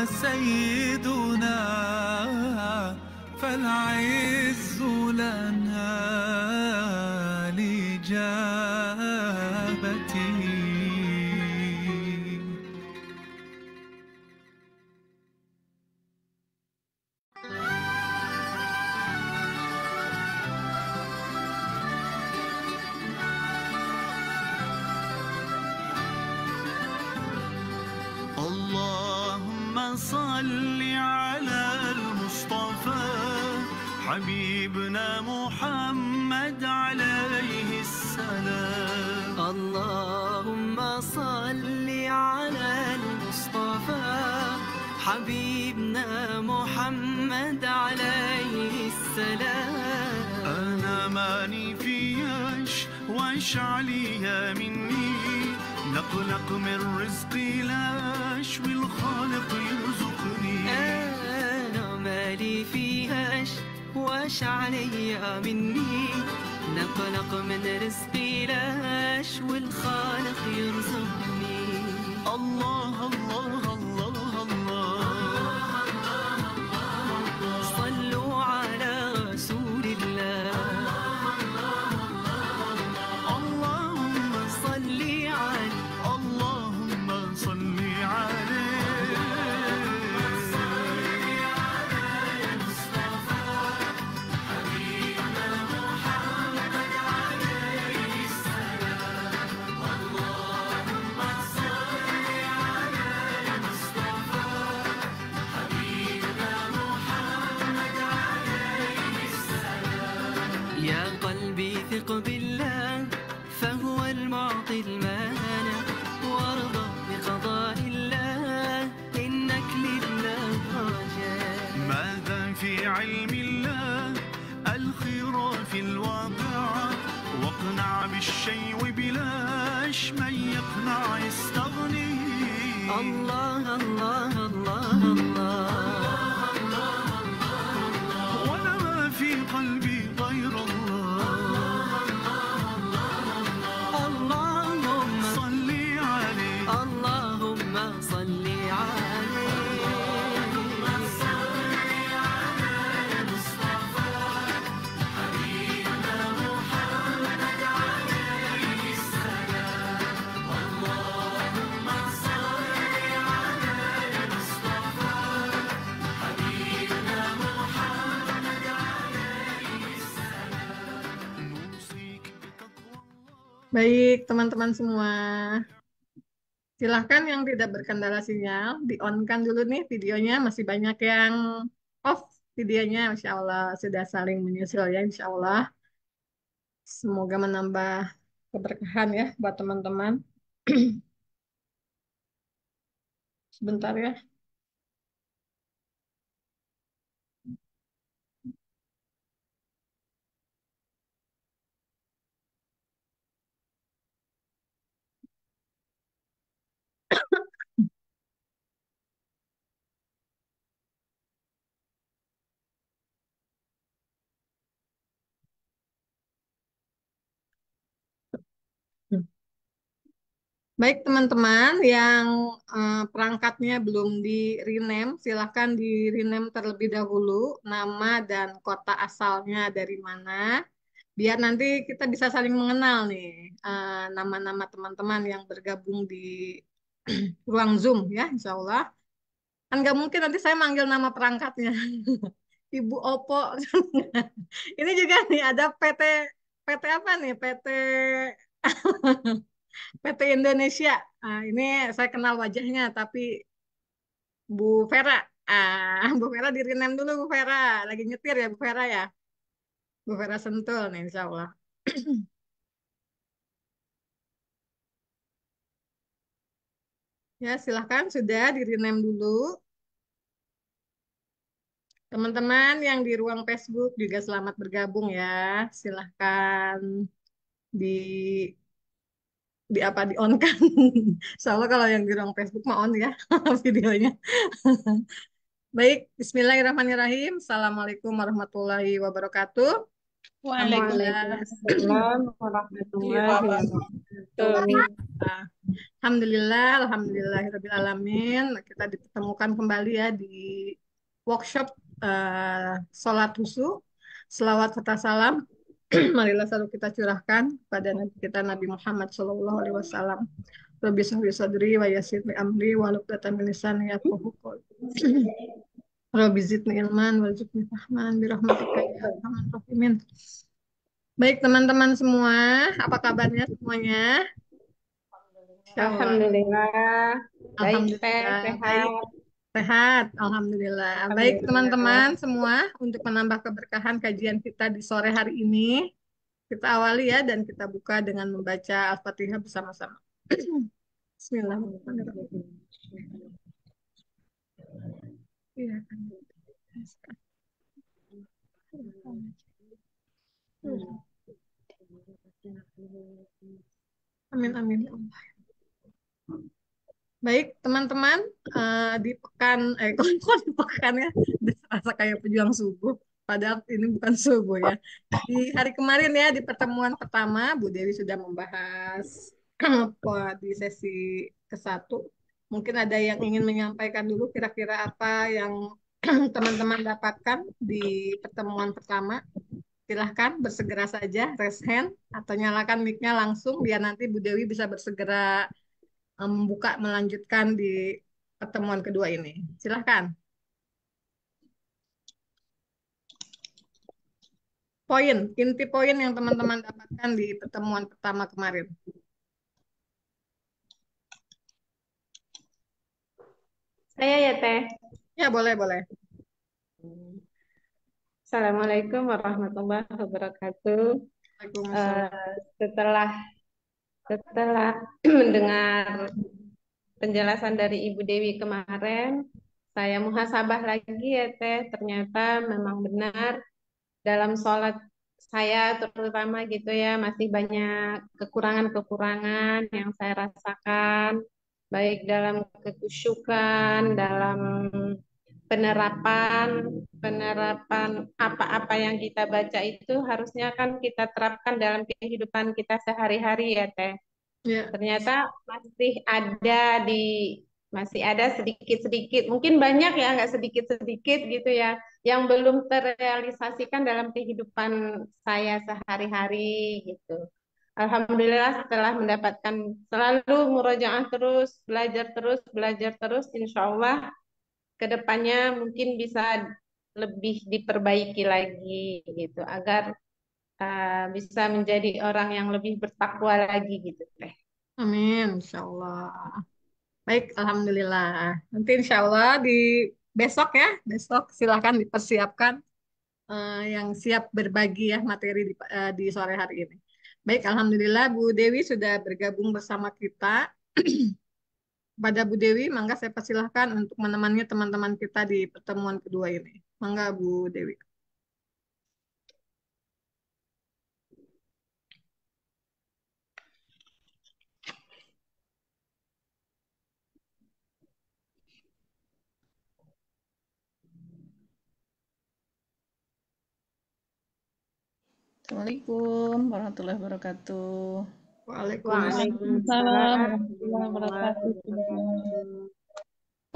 سيدنا فالعز لنا لإجابته. اللهم صل على المصطفى حبيبنا محمد عليه السلام. اللهم صل على المصطفى حبيبنا محمد عليه السلام. أنا ماني فياش واش عليا مني، نقلق من رزقي لاش والخالق يرزقني. أنا مالي فيهاش واش عليا مني، نقلق من رزقي لاش والخالق يرزقني. الله الله الله الله، صلوا على رسول الله. اللهم صل على اللهم صل عليه. يا قلبي ثق بالله فهو المعطي المانع، وارضى بقضاء الله إنك لله رجاء. ماذا في علم الله الخير في الواقع، واقنع بالشيء بلاش من يقنع يستغني. الله الله الله الله، ولا ما في قلبي غير الله. اللهم صل عليه اللهم صل عليه. Baik, teman-teman semua. Silahkan yang tidak berkendala sinyal, di-on-kan dulu nih videonya. Masih banyak yang off videonya, Masya Allah. Sudah saling menyusul ya, Insya Allah. Semoga menambah keberkahan ya buat teman-teman. Sebentar ya. Baik teman-teman yang perangkatnya belum di rename, silahkan di rename terlebih dahulu nama dan kota asalnya dari mana, biar nanti kita bisa saling mengenal nih nama-nama teman-teman yang bergabung di ruang Zoom ya, Insya Allah. Kan nggak mungkin nanti saya manggil nama perangkatnya, Ibu Opo. Ini juga nih ada PT apa nih? PT Indonesia. Nah, ini saya kenal wajahnya, tapi Bu Vera. Bu Vera di rename dulu Bu Vera. Lagi nyetir ya Bu Vera ya. Bu Vera Sentul nih Insya Allah. Ya silahkan sudah di rename dulu. Teman-teman yang di ruang Facebook juga selamat bergabung ya. Silahkan di apa di on kan. Soalnya kalau yang di ruang Facebook mah on ya videonya. Baik, Bismillahirrahmanirrahim. Assalamualaikum warahmatullahi wabarakatuh. Alhamdulillah. Waalaikumsalam warahmatullahi wabarakatuh. Alhamdulillahirabbil alamin. Kita dipertemukan kembali ya di workshop sholat husu, selawat serta salam. Marilah selalu kita curahkan pada Nabi kita Nabi Muhammad Shallallahu Alaihi Wasallam. Rabbi sahbi sadri wa yassir li amri wa nuqdatan min lisani yafqahu qawli. Rabbi zidni ilman warzuqni fahman bi rahmatika ya arhamar rahimin. Baik teman-teman semua, apa kabarnya semuanya? Insyaallah. Alhamdulillah, baik Teh, Alhamdulillah baik, sehat. sehat. Alhamdulillah. Baik Alhamdulillah. teman-teman semua, untuk menambah keberkahan kajian kita di sore hari ini, kita awali ya dan kita buka dengan membaca Al-Fatihah bersama-sama. Bismillahirrahmanirrahim. Iya kan. Amin amin ya Allah. Baik teman-teman, di pekan kok di pekan ya, terasa kayak pejuang subuh. Padahal ini bukan subuh ya. Di hari kemarin ya, di pertemuan pertama, Bu Dewi sudah membahas di sesi ke-1. Mungkin ada yang ingin menyampaikan dulu kira-kira apa yang teman-teman dapatkan di pertemuan pertama. Silahkan bersegera saja, raise hand, atau nyalakan mic-nya langsung, biar nanti Bu Dewi bisa bersegera membuka, melanjutkan di pertemuan kedua ini. Silahkan. Inti poin yang teman-teman dapatkan di pertemuan pertama kemarin. Saya ya Teh. Ya, boleh, boleh. Assalamualaikum warahmatullahi wabarakatuh. Waalaikumsalam. Setelah mendengar penjelasan dari Ibu Dewi kemarin, saya muhasabah lagi ya Teh. Ternyata memang benar dalam sholat saya terutama gitu ya, masih banyak kekurangan-kekurangan yang saya rasakan, baik dalam kekusyukan, dalam penerapan penerapan apa-apa yang kita baca itu harusnya kan kita terapkan dalam kehidupan kita sehari-hari ya Teh. Ya, Ternyata masih ada sedikit-sedikit, mungkin banyak ya, nggak sedikit-sedikit gitu ya, yang belum terrealisasikan dalam kehidupan saya sehari-hari gitu. Alhamdulillah setelah mendapatkan selalu murojaah belajar terus, insya Allah kedepannya mungkin bisa lebih diperbaiki lagi gitu, agar bisa menjadi orang yang lebih bertakwa lagi gitu Teh. amin, insya Allah. Baik, Alhamdulillah. Nanti insya Allah di besok ya, besok silahkan dipersiapkan yang siap berbagi ya materi di sore hari ini. Baik, Alhamdulillah Bu Dewi sudah bergabung bersama kita. Pada Bu Dewi, mangga saya persilahkan untuk menemani teman-teman kita di pertemuan kedua ini. Mangga Bu Dewi. Assalamualaikum warahmatullahi wabarakatuh. Waalaikumsalam. Waalaikumsalam warahmatullahi wabarakatuh.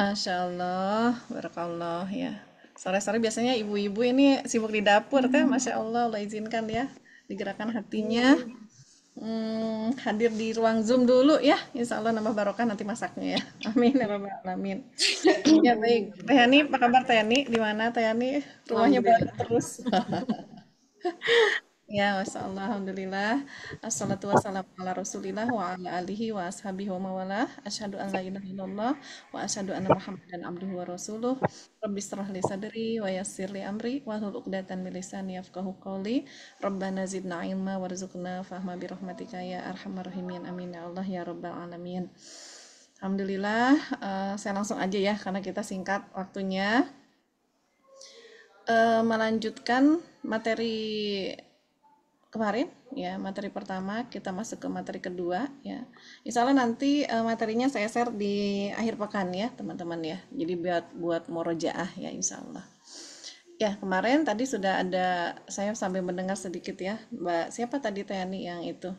Masya Allah, barakallah ya. Sore-sore biasanya ibu-ibu ini sibuk di dapur teh, Masya Allah, Allah izinkan ya, digerakkan hatinya. Hadir di ruang Zoom dulu ya, Insya Allah nambah barokah nanti masaknya ya. Amin ya rabbal alamin. Ya baik, Teh Yani, apa kabar Teh Yani? Di mana Teh Yani? Rumahnya baru terus. Ya, Masya Allah, Alhamdulillah. Assalatu wassalamu ala rasulillah wa ala alihi wa ashabihi wa mawalah. Asyhadu an la ilaha illallah wa asyhadu anna muhammadan abduhu wa rasuluh. Rabbi shrah li sadri wa yassir li amri wa hlul 'uqdatam min lisani yafqahu qawli. Rabbana zidna ilma warzuqna fahma bi rahmatika ya arhamar rahimin. Amin ya Allah ya rabbal alamin. Alhamdulillah, saya langsung aja ya karena kita singkat waktunya. Melanjutkan materi kemarin ya, materi pertama, kita masuk ke materi kedua ya. Insya Allah nanti materinya saya share di akhir pekan ya teman-teman ya, jadi buat murojaah ya insya Allah ya. Kemarin tadi sudah ada, saya sambil mendengar sedikit ya, Mbak siapa tadi Tani yang itu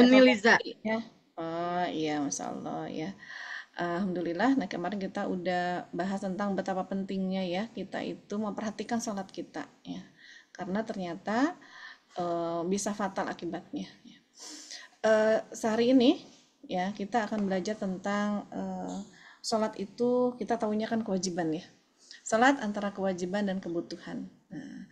Uniliza ya, Oh iya, Masya Allah ya. Alhamdulillah, nah kemarin kita udah bahas tentang betapa pentingnya ya kita itu memperhatikan sholat kita ya. Karena ternyata bisa fatal akibatnya. Ya. Sehari ini ya kita akan belajar tentang sholat itu kita tahunya kan kewajiban ya. Sholat antara kewajiban dan kebutuhan. Nah,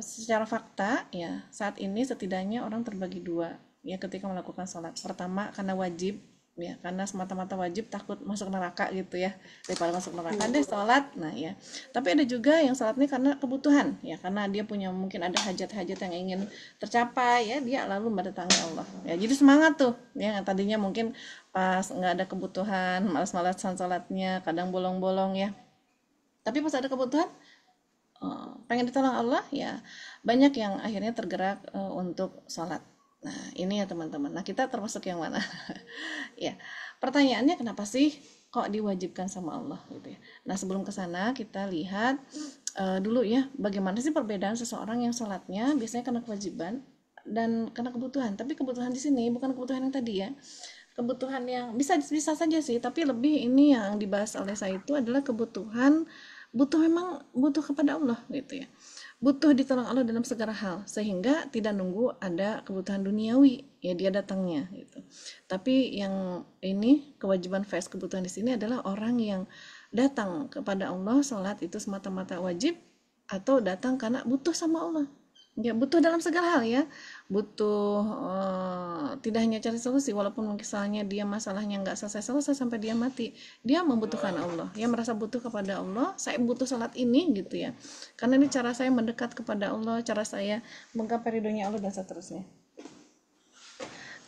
secara fakta ya saat ini setidaknya orang terbagi dua ya ketika melakukan sholat. Pertama karena wajib ya karena semata-mata wajib takut masuk neraka gitu ya daripada masuk neraka deh sholat. Nah ya tapi ada juga yang sholatnya karena kebutuhan ya karena dia punya mungkin ada hajat-hajat yang ingin tercapai ya dia lalu mendatangi Allah ya jadi semangat tuh ya tadinya mungkin pas nggak ada kebutuhan malas-malasan sholatnya kadang bolong-bolong ya tapi pas ada kebutuhan pengen ditolong Allah ya banyak yang akhirnya tergerak untuk sholat. Nah ini ya teman-teman. Nah kita termasuk yang mana? Ya pertanyaannya kenapa sih kok diwajibkan sama Allah gitu ya. Nah sebelum ke sana kita lihat dulu ya bagaimana sih perbedaan seseorang yang sholatnya biasanya karena kewajiban dan karena kebutuhan. Tapi kebutuhan di sini bukan kebutuhan yang tadi ya. Kebutuhan yang bisa bisa saja sih, tapi lebih ini yang dibahas oleh saya itu adalah kebutuhan butuh memang butuh kepada Allah gitu ya butuh ditolong Allah dalam segala hal sehingga tidak nunggu ada kebutuhan duniawi ya dia datangnya gitu tapi yang ini kewajiban versus kebutuhan di sini adalah orang yang datang kepada Allah sholat itu semata-mata wajib atau datang karena butuh sama Allah ya butuh dalam segala hal ya butuh tidak hanya cari solusi walaupun misalnya dia masalahnya nggak selesai-selesai sampai dia mati dia membutuhkan Allah dia merasa butuh kepada Allah saya butuh salat ini gitu ya karena ini cara saya mendekat kepada Allah cara saya menggapai ridhonya Allah dan seterusnya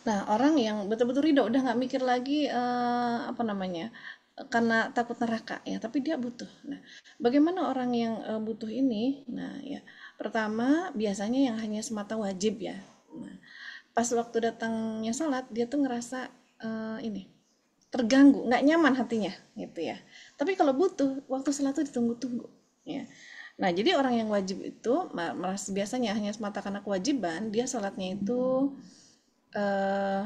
nah orang yang betul-betul ridho udah nggak mikir lagi apa namanya karena takut neraka ya tapi dia butuh nah bagaimana orang yang butuh ini nah ya pertama biasanya yang hanya semata wajib ya nah, pas waktu datangnya sholat dia tuh ngerasa ini terganggu nggak nyaman hatinya gitu ya tapi kalau butuh waktu sholat tuh ditunggu-tunggu ya nah jadi orang yang wajib itu merasa biasanya hanya semata karena kewajiban dia sholatnya itu eh,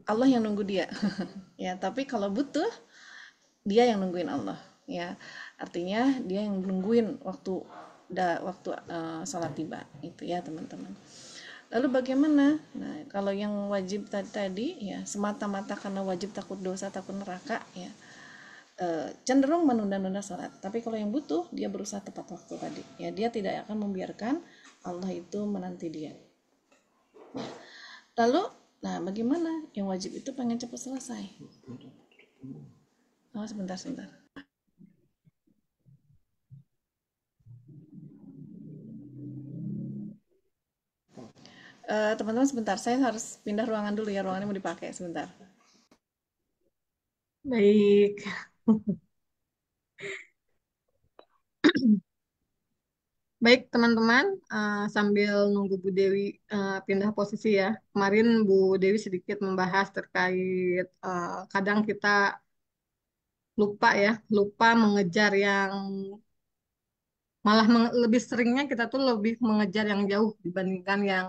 Allah yang nunggu dia ya tapi kalau butuh dia yang nungguin Allah ya artinya dia yang nungguin waktu sholat tiba itu ya teman-teman lalu bagaimana nah kalau yang wajib tadi ya semata-mata karena wajib takut dosa takut neraka ya cenderung menunda-nunda sholat tapi kalau yang butuh dia berusaha tepat waktu tadi ya dia tidak akan membiarkan Allah itu menanti dia lalu nah bagaimana yang wajib itu pengen cepat selesai sebentar teman-teman sebentar saya harus pindah ruangan dulu ya ruangannya mau dipakai sebentar Baik. Baik, teman-teman, sambil nunggu Bu Dewi pindah posisi ya. Kemarin Bu Dewi sedikit membahas terkait kadang kita lupa ya, lupa mengejar yang malah lebih seringnya kita tuh lebih mengejar yang jauh dibandingkan yang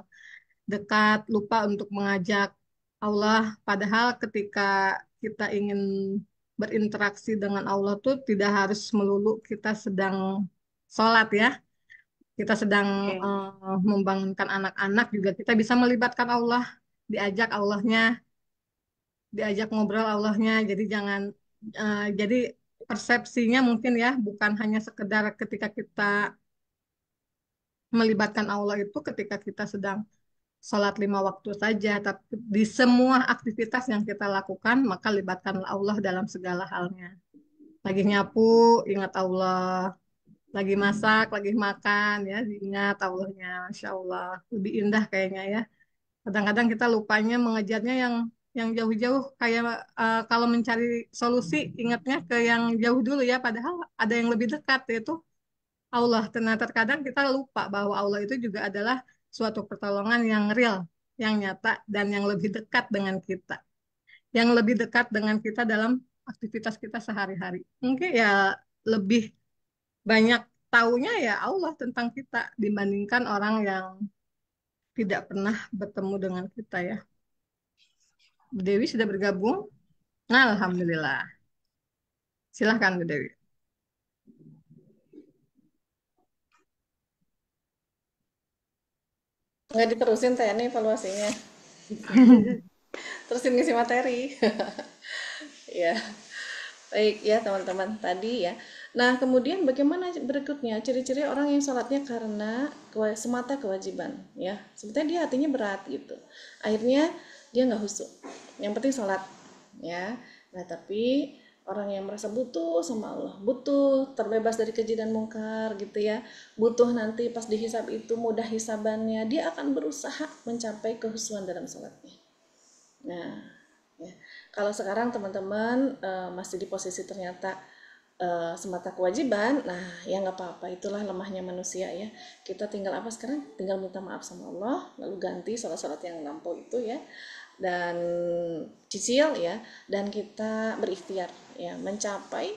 dekat, lupa untuk mengajak Allah. Padahal ketika kita ingin berinteraksi dengan Allah tuh tidak harus melulu kita sedang sholat ya. Kita sedang membangunkan anak-anak juga kita bisa melibatkan Allah, diajak Allahnya, diajak ngobrol Allahnya. Jadi jangan jadi persepsinya mungkin ya bukan hanya sekedar ketika kita melibatkan Allah itu ketika kita sedang sholat 5 waktu saja, tapi di semua aktivitas yang kita lakukan maka libatkanlah Allah dalam segala halnya. Lagi nyapu, ingat Allah. Lagi masak, lagi makan, ya, ingat Allahnya, Masya Allah. Lebih indah kayaknya ya. Kadang-kadang kita lupanya mengejarnya yang jauh-jauh, kayak kalau mencari solusi, ingatnya ke yang jauh dulu ya, padahal ada yang lebih dekat, yaitu Allah. Ternyata terkadang kita lupa bahwa Allah itu juga adalah suatu pertolongan yang real, yang nyata, dan yang lebih dekat dengan kita. Yang lebih dekat dengan kita dalam aktivitas kita sehari-hari. Mungkin ya lebih banyak taunya ya Allah tentang kita dibandingkan orang yang tidak pernah bertemu dengan kita ya. Bu Dewi sudah bergabung? Alhamdulillah. Silahkan Bu Dewi. Nggak diterusin teh ini evaluasinya. Terusin ngisi materi. Ya, baik ya teman-teman tadi ya. Nah, kemudian bagaimana berikutnya ciri-ciri orang yang sholatnya karena semata kewajiban ya. Sebetulnya dia hatinya berat gitu. Akhirnya dia nggak khusyuk. Yang penting sholat ya. Nah, tapi orang yang merasa butuh sama Allah, butuh terbebas dari keji dan mungkar gitu ya, butuh nanti pas dihisab itu mudah hisabannya, dia akan berusaha mencapai kehusuan dalam sholatnya. Nah, ya. Kalau sekarang teman-teman masih di posisi ternyata semata kewajiban, nah ya nggak apa-apa, itulah lemahnya manusia ya. Kita tinggal apa sekarang? Tinggal minta maaf sama Allah, lalu ganti sholat-sholat yang lampau itu ya, dan cicil ya, dan kita berikhtiar ya mencapai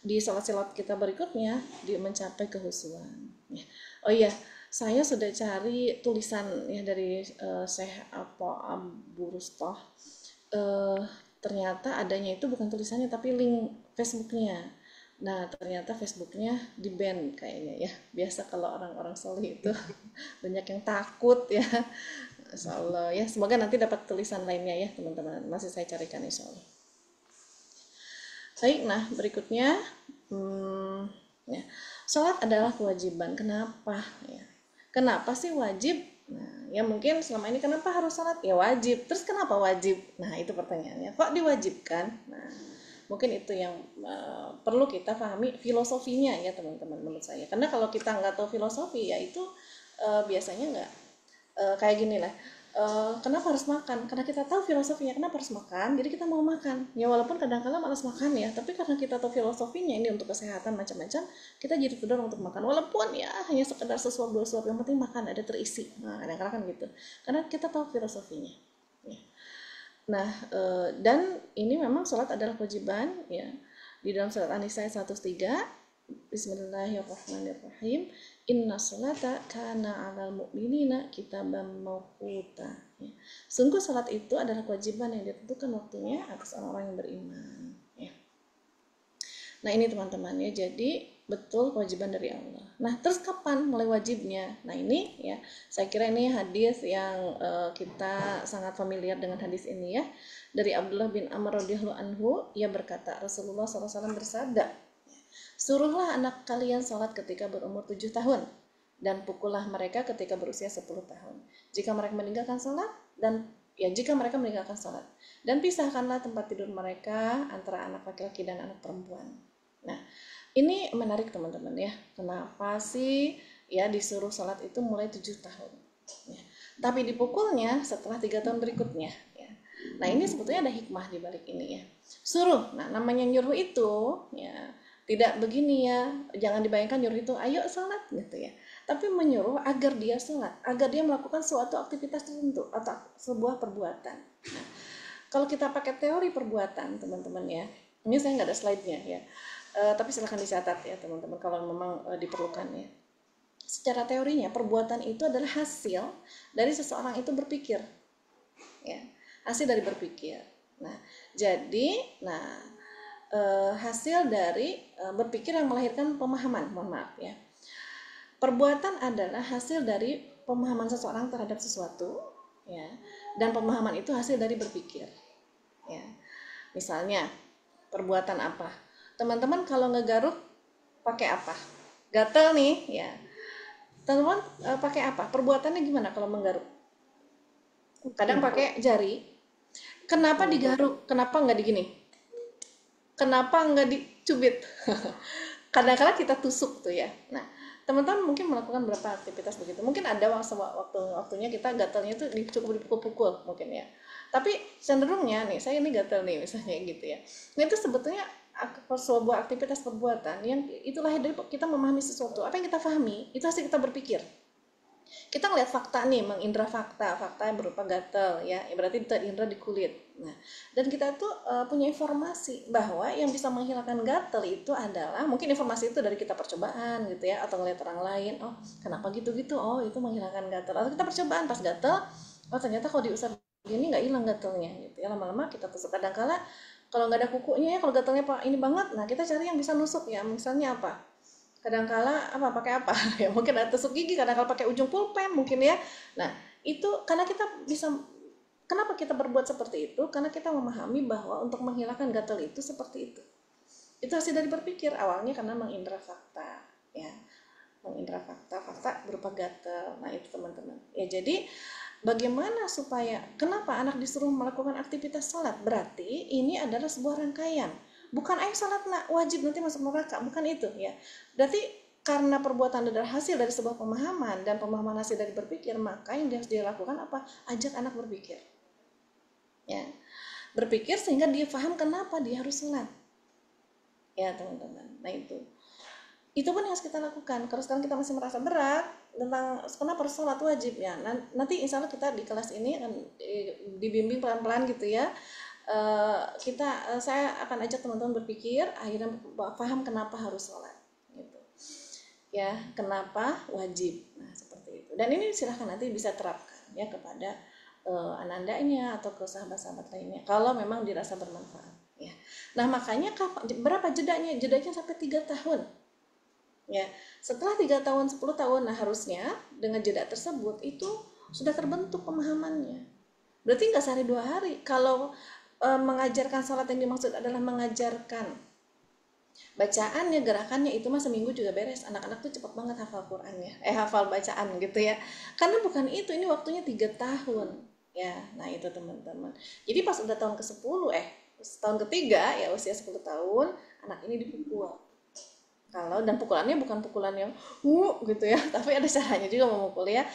di sholat-sholat kita berikutnya di mencapai kehusuan. Ya. Oh iya, saya sudah cari tulisan ya dari Syekh Abu Rustah. Ternyata adanya itu bukan tulisannya tapi link Facebooknya. Nah ternyata Facebooknya di ban kayaknya ya. Biasa kalau orang-orang soleh itu banyak yang takut ya. Insya Allah ya. Semoga nanti dapat tulisan lainnya ya teman-teman. Masih saya carikan insya Allah. Baik, nah berikutnya ya, sholat adalah kewajiban. Kenapa ya? Kenapa sih wajib? Nah, ya mungkin selama ini kenapa harus sholat? Ya wajib. Terus kenapa wajib? Nah, itu pertanyaannya. Kok diwajibkan? Nah, mungkin itu yang perlu kita pahami filosofinya ya teman-teman menurut saya. Karena kalau kita nggak tahu filosofi ya itu biasanya nggak kayak gini lah. Kenapa harus makan? Karena kita tahu filosofinya kenapa harus makan, jadi kita mau makan. Ya walaupun kadang-kadang malas makan ya, tapi karena kita tahu filosofinya ini untuk kesehatan macam-macam, kita jadi terdorong untuk makan. Walaupun ya hanya sekedar sesuap dua suap, yang penting makan ada terisi. Nah kadang-kadang kan gitu. Karena kita tahu filosofinya. Ya. Nah dan ini memang sholat adalah kewajiban ya. Di dalam surat An-Nisa 103, Bismillahirrahmanirrahim. Inna sholata kana 'alal mu'minina kitaban mawquta. Ya. Sungguh salat itu adalah kewajiban yang ditentukan waktunya atas orang-orang yang beriman. Ya. Nah ini teman-teman ya, jadi betul kewajiban dari Allah. Nah terus kapan mulai wajibnya? Nah ini ya, saya kira ini hadis yang kita sangat familiar dengan hadis ini ya. Dari Abdullah bin Amr radhiyallahu anhu, ia berkata Rasulullah SAW bersabda, suruhlah anak kalian sholat ketika berumur 7 tahun dan pukullah mereka ketika berusia 10 tahun. Jika mereka meninggalkan sholat dan pisahkanlah tempat tidur mereka antara anak laki-laki dan anak perempuan. Nah, ini menarik teman-teman ya. Kenapa sih ya disuruh sholat itu mulai 7 tahun? Ya. Tapi dipukulnya setelah 3 tahun berikutnya. Ya. Nah, ini sebetulnya ada hikmah di balik ini ya. Suruh. Nah, namanya nyuruh itu ya tidak begini ya, jangan dibayangkan nyuruh itu ayo sholat gitu ya, tapi menyuruh agar dia sholat, agar dia melakukan suatu aktivitas tertentu atau sebuah perbuatan. Nah, kalau kita pakai teori perbuatan teman-teman ya, ini saya nggak ada slide-nya ya, tapi silahkan dicatat ya teman-teman kalau memang diperlukan ya. Secara teorinya perbuatan itu adalah hasil dari seseorang itu berpikir ya, hasil dari berpikir. Nah jadi hasil dari berpikir yang melahirkan pemahaman, mohon maaf ya. Perbuatan adalah hasil dari pemahaman seseorang terhadap sesuatu ya, dan pemahaman itu hasil dari berpikir ya. Misalnya perbuatan apa? Teman-teman kalau ngegaruk pakai apa? Gatel nih ya. Teman-teman pakai apa? Perbuatannya gimana kalau menggaruk? Kadang pakai jari. Kenapa digaruk? Kenapa nggak digini? Kenapa nggak dicubit? Kadang-kadang kita tusuk tuh ya. Nah, teman-teman mungkin melakukan berapa aktivitas begitu. Mungkin ada waktunya kita gatalnya tuh cukup dipukul-pukul mungkin ya. Tapi cenderungnya nih, saya ini gatal nih misalnya gitu ya. Nah itu sebetulnya sebuah aktivitas perbuatan yang itulah dari kita memahami sesuatu. Apa yang kita pahami itu hasil kita berpikir. Kita ngeliat fakta nih, mengindra fakta yang berupa gatal ya, berarti terindra di kulit. Nah, dan kita tuh punya informasi bahwa yang bisa menghilangkan gatal itu adalah mungkin informasi itu dari kita percobaan gitu ya, atau ngeliat orang lain, oh kenapa gitu-gitu, oh itu menghilangkan gatal. Atau kita percobaan pas gatal, oh ternyata kalau diusap ini nggak hilang gatalnya gitu ya, lama-lama kita tusuk. Kadang-kala kalau nggak ada kukunya ya, kalau gatalnya pak ini banget, nah kita cari yang bisa nusuk ya, misalnya apa, kadang-kala apa pakai apa ya, mungkin ada tusuk gigi, kadang-kala pakai ujung pulpen mungkin ya. Nah itu karena kita bisa, kenapa kita berbuat seperti itu, karena kita memahami bahwa untuk menghilangkan gatal itu seperti itu hasil dari berpikir. Awalnya karena mengindra fakta ya, mengindra fakta berupa gatal. Nah itu teman-teman ya. Jadi bagaimana supaya, kenapa anak disuruh melakukan aktivitas sholat, berarti ini adalah sebuah rangkaian, bukan ayo sholat nak wajib nanti masuk neraka, bukan itu ya. Berarti karena perbuatan adalah hasil dari sebuah pemahaman, dan pemahaman hasil dari berpikir, maka yang harus dilakukan apa, ajak anak berpikir ya, berpikir sehingga dia paham kenapa dia harus sholat ya teman-teman. Nah itu pun yang harus kita lakukan. Kalau sekarang kita masih merasa berat tentang kenapa harus sholat wajib ya, nanti insya Allah kita di kelas ini akan dibimbing pelan-pelan gitu ya. Saya akan ajak teman-teman berpikir, akhirnya paham kenapa harus sholat gitu ya, kenapa wajib. Nah seperti itu. Dan ini silahkan nanti bisa terapkan ya kepada anak-anaknya atau ke sahabat-sahabat lainnya kalau memang dirasa bermanfaat ya. Nah makanya berapa jedanya sampai 3 tahun ya. Setelah 3 tahun 10 tahun, nah harusnya dengan jeda tersebut itu sudah terbentuk pemahamannya. Berarti nggak sehari 2 hari. Kalau mengajarkan sholat yang dimaksud adalah mengajarkan bacaannya, gerakannya, itu mah seminggu juga beres. Anak-anak tuh cepat banget hafal Qurannya, hafal bacaan gitu ya. Karena bukan itu, ini waktunya 3 tahun ya. Nah itu teman-teman. Jadi pas udah tahun ke-10 tahun ketiga ya, usia 10 tahun, anak ini dipukul. Dan pukulannya bukan pukulan yang gitu ya, tapi ada caranya juga memukul ya.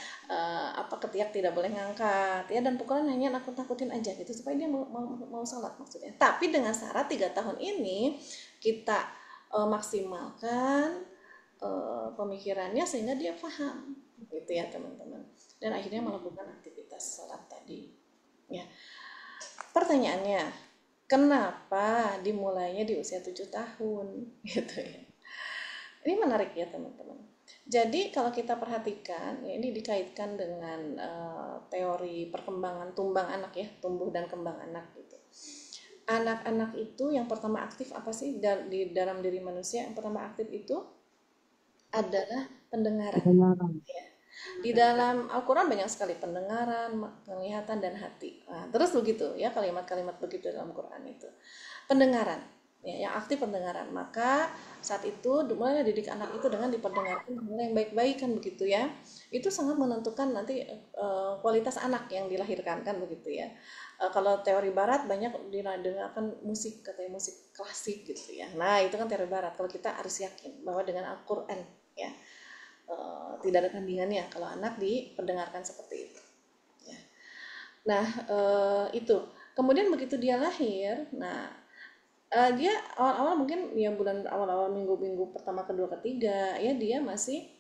Ketiak tidak boleh ngangkat ya, dan pukulan hanya nakut-nakutin aja gitu supaya dia mau sholat maksudnya. Tapi dengan syarat 3 tahun ini kita maksimalkan pemikirannya sehingga dia paham gitu ya teman-teman, dan akhirnya melakukan aktivitas sholat tadi ya. Pertanyaannya, kenapa dimulainya di usia 7 tahun gitu ya. Ini menarik ya teman-teman. Jadi kalau kita perhatikan ya, ini dikaitkan dengan teori perkembangan tumbuh dan kembang anak gitu. Anak-anak itu yang pertama aktif apa sih di dalam diri manusia? Yang pertama aktif itu adalah pendengaran. Ya. Di dalam Al-Quran banyak sekali pendengaran, penglihatan, dan hati. Nah, terus begitu ya, kalimat-kalimat begitu dalam Quran itu. Pendengaran ya, yang aktif pendengaran. Maka saat itu mulai didik anak itu dengan diperdengarkan hal yang baik-baik kan begitu ya. Itu sangat menentukan nanti kualitas anak yang dilahirkan kan begitu ya. Kalau teori barat banyak didengarkan musik, katanya musik klasik gitu ya. Nah itu kan teori barat. Kalau kita harus yakin bahwa dengan Al-Quran ya, tidak ada tandingannya kalau anak diperdengarkan seperti itu ya. Nah itu kemudian begitu dia lahir, nah dia awal-awal mungkin ya bulan awal-awal minggu-minggu pertama, kedua, ketiga ya, dia masih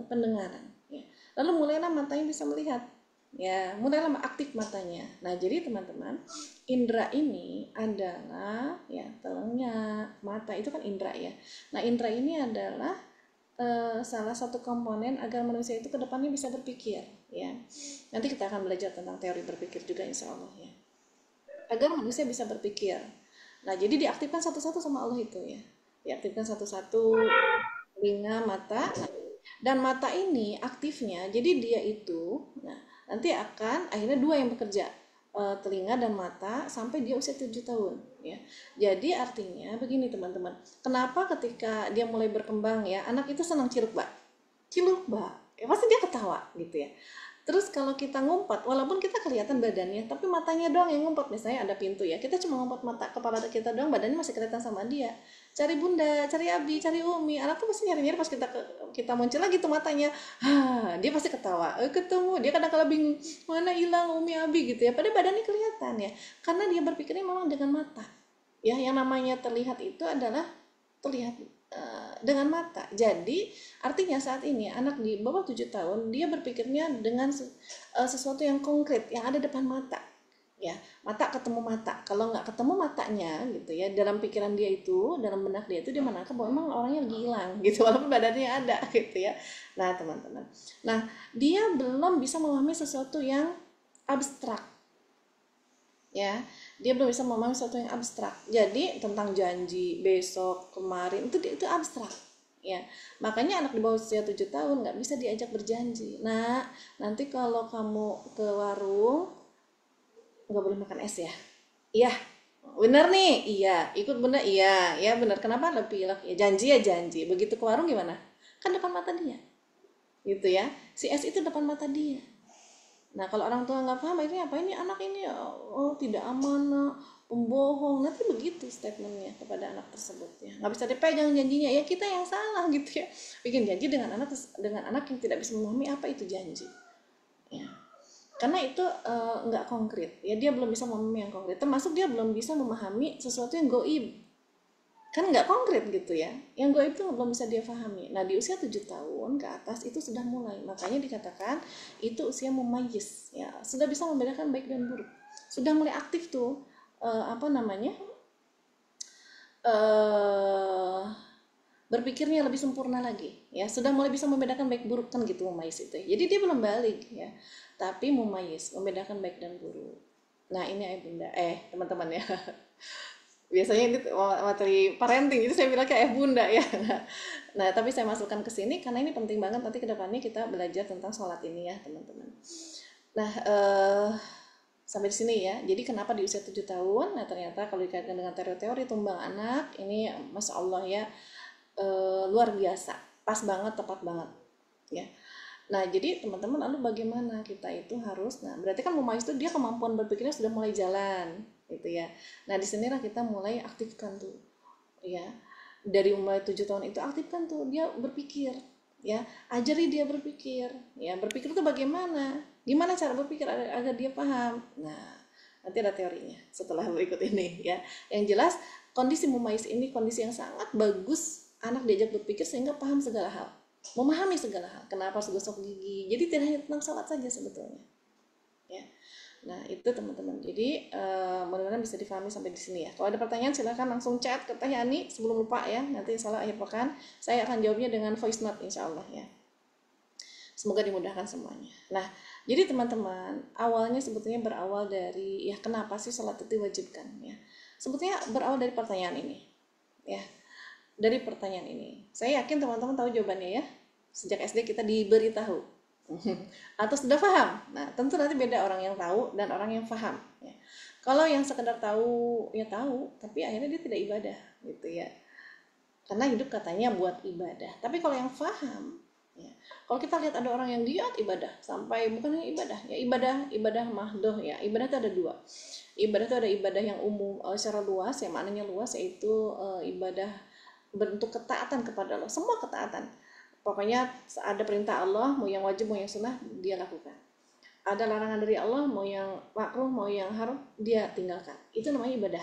pendengaran ya. Lalu mulailah matanya bisa melihat ya, mulailah aktif matanya. Nah jadi teman-teman, indera ini adalah ya telinga, mata itu kan indera ya. Nah indera ini adalah salah satu komponen agar manusia itu kedepannya bisa berpikir ya. Nanti kita akan belajar tentang teori berpikir juga insya Allah ya, agar manusia bisa berpikir. Nah jadi diaktifkan satu-satu sama Allah itu ya, diaktifkan satu-satu telinga, mata, dan mata ini aktifnya. Jadi dia itu nanti akan akhirnya 2 yang bekerja, telinga dan mata, sampai dia usia 7 tahun ya. Jadi artinya begini teman-teman, kenapa ketika dia mulai berkembang ya, anak itu senang ciluk bak ya, pasti dia ketawa gitu ya. Terus kalau kita ngumpet, walaupun kita kelihatan badannya, tapi matanya doang yang ngumpet. Misalnya ada pintu ya, kita cuma ngumpet mata, kepala kita doang, badannya masih kelihatan sama dia. Cari bunda, cari abi, cari umi, anak tuh pasti nyari-nyari. Pas kita muncul lagi tuh matanya, dia pasti ketawa. Ketemu, dia kadang-kadang bingung, mana hilang umi, abi gitu ya. Padahal badannya kelihatan ya, karena dia berpikirnya memang dengan mata. Ya, yang namanya terlihat itu adalah terlihat dengan mata. Jadi artinya saat ini anak di bawah 7 tahun dia berpikirnya dengan sesuatu yang konkret yang ada depan mata ya. Mata ketemu mata, kalau nggak ketemu matanya gitu ya, dalam pikiran dia itu, dalam benak dia itu, dia menangkap bahwa emang orangnya lagi hilang gitu, walaupun badannya ada gitu ya. Nah teman-teman, nah dia belum bisa memahami sesuatu yang abstrak ya. Dia belum bisa memahami sesuatu yang abstrak. Jadi tentang janji besok, kemarin itu abstrak, ya. Makanya anak di bawah usia 7 tahun nggak bisa diajak berjanji. Nah, nanti kalau kamu ke warung nggak boleh makan es ya. Iya, bener nih. Iya, ikut bunda. Iya, ya bener. Kenapa lebih ya janji ya janji. Begitu ke warung gimana? Kan depan mata dia, gitu ya. Si es itu depan mata dia. Nah, kalau orang tua nggak paham, ini apa ini anak ini tidak amanah, pembohong, nanti begitu statementnya kepada anak tersebut ya. Nggak bisa dipegang janjinya, ya kita yang salah gitu ya. Bikin janji dengan anak yang tidak bisa memahami apa itu janji. Ya. Karena itu nggak konkret, ya dia belum bisa memahami yang konkret. Termasuk dia belum bisa memahami sesuatu yang goib. Kan nggak konkret gitu ya, yang goib itu belum bisa dia pahami. Nah di usia 7 tahun ke atas itu sudah mulai, makanya dikatakan itu usia mumayyiz ya, sudah bisa membedakan baik dan buruk, sudah mulai aktif tuh berpikirnya lebih sempurna lagi ya, sudah mulai bisa membedakan baik buruk kan gitu mumayyiz itu. Jadi dia belum balik ya, tapi mumayyiz, membedakan baik dan buruk. Nah ini bunda teman-teman ya biasanya ini materi parenting itu saya bilang kayak bunda ya. Nah tapi saya masukkan ke sini karena ini penting banget, nanti kedepannya kita belajar tentang sholat ini ya teman-teman. Nah sampai di sini ya. Jadi kenapa di usia 7 tahun? Nah ternyata kalau dikaitkan dengan teori-teori tumbang anak ini masya Allah ya, luar biasa, pas banget, tepat banget ya. Nah jadi teman-teman lalu bagaimana kita itu harus, nah berarti kan mumayyiz itu dia kemampuan berpikirnya sudah mulai jalan gitu ya. Nah disinilah kita mulai aktifkan tuh ya, dari umur 7 tahun itu aktifkan tuh dia berpikir ya, ajari dia berpikir ya. Berpikir itu bagaimana, gimana cara berpikir agar dia paham. Nah nanti ada teorinya setelah berikut ini ya. Yang jelas kondisi mumayyiz ini kondisi yang sangat bagus, anak diajak berpikir sehingga paham segala hal, memahami segala hal. Kenapa harus gosok gigi, jadi tidak hanya tentang sholat saja sebetulnya ya. Nah itu teman-teman, jadi mudah-mudahan bisa difahami sampai di sini ya. Kalau ada pertanyaan silahkan langsung chat ke Teh Yani sebelum lupa ya, nanti salah akhir pekan saya akan jawabnya dengan voice note insya Allah ya. Semoga dimudahkan semuanya. Nah jadi teman-teman, awalnya sebetulnya berawal dari ya kenapa sih sholat itu diwajibkan ya. Sebetulnya berawal dari pertanyaan ini ya. Dari pertanyaan ini saya yakin teman-teman tahu jawabannya ya, sejak SD kita diberitahu atau sudah paham. Nah tentu nanti beda orang yang tahu dan orang yang paham ya. Kalau yang sekedar tahu ya tahu, tapi akhirnya dia tidak ibadah gitu ya, karena hidup katanya buat ibadah. Tapi kalau yang paham ya, kalau kita lihat ada orang yang giat ibadah sampai bukan ibadah ya, ibadah mahdoh ya. Ibadah itu ada dua. Ibadah itu ada ibadah yang umum secara luas ya, maknanya luas, yaitu ibadah bentuk ketaatan kepada Allah, semua ketaatan. Pokoknya ada perintah Allah, mau yang wajib mau yang sunnah dia lakukan. Ada larangan dari Allah, mau yang makruh mau yang haram dia tinggalkan. Itu namanya ibadah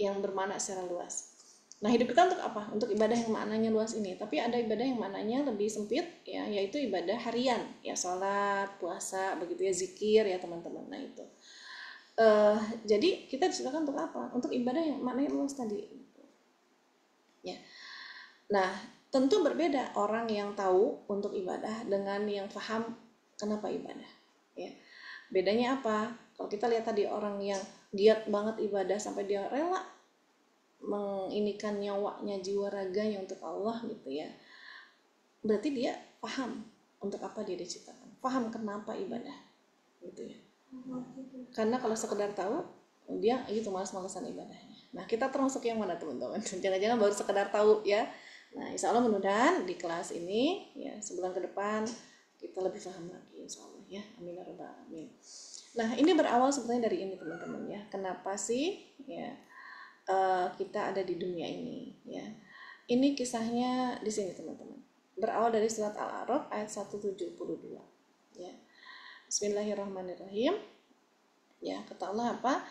yang bermakna secara luas. Nah hidup kita untuk apa? Untuk ibadah yang maknanya luas ini. Tapi ada ibadah yang maknanya lebih sempit ya, yaitu ibadah harian ya, sholat, puasa, begitu ya, zikir ya teman-teman. Nah itu jadi kita disilakan untuk apa? Untuk ibadah yang maknanya luas tadi ya. Nah tentu berbeda orang yang tahu untuk ibadah dengan yang paham kenapa ibadah ya. Bedanya apa? Kalau kita lihat tadi orang yang giat banget ibadah sampai dia rela menginikan nyawanya, jiwa raganya untuk Allah gitu ya, berarti dia paham untuk apa dia diciptakan, paham kenapa ibadah gitu ya. Karena kalau sekedar tahu dia gitu malas-malasan ibadahnya. Nah kita termasuk yang mana teman-teman? Jangan-jangan baru sekedar tahu ya. Nah insya Allah mudah-mudahan di kelas ini ya sebulan ke depan kita lebih paham lagi insya Allah ya. Amin ya rabbal alamin. Nah ini berawal sebenarnya dari ini teman-teman ya. Kenapa sih ya kita ada di dunia ini ya. Ini kisahnya di sini teman-teman. Berawal dari surat Al-A'raf ayat 172 ya. Bismillahirrahmanirrahim. Ya kata Allah apa?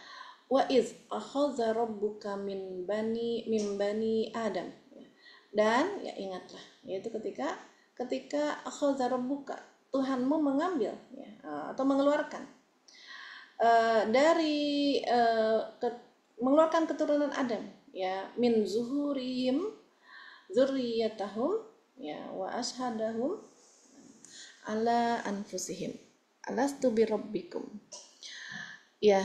Wa iz akhadha rabbuka min bani Adam. Dan ya ingatlah, yaitu ketika akhadha rabbuka, Tuhanmu mengambil ya, atau mengeluarkan dari mengeluarkan keturunan Adam ya, min zuhurihim dzurriyyatahum ya, wa ashhadahum ala anfusihim alastu birabbikum. Ya,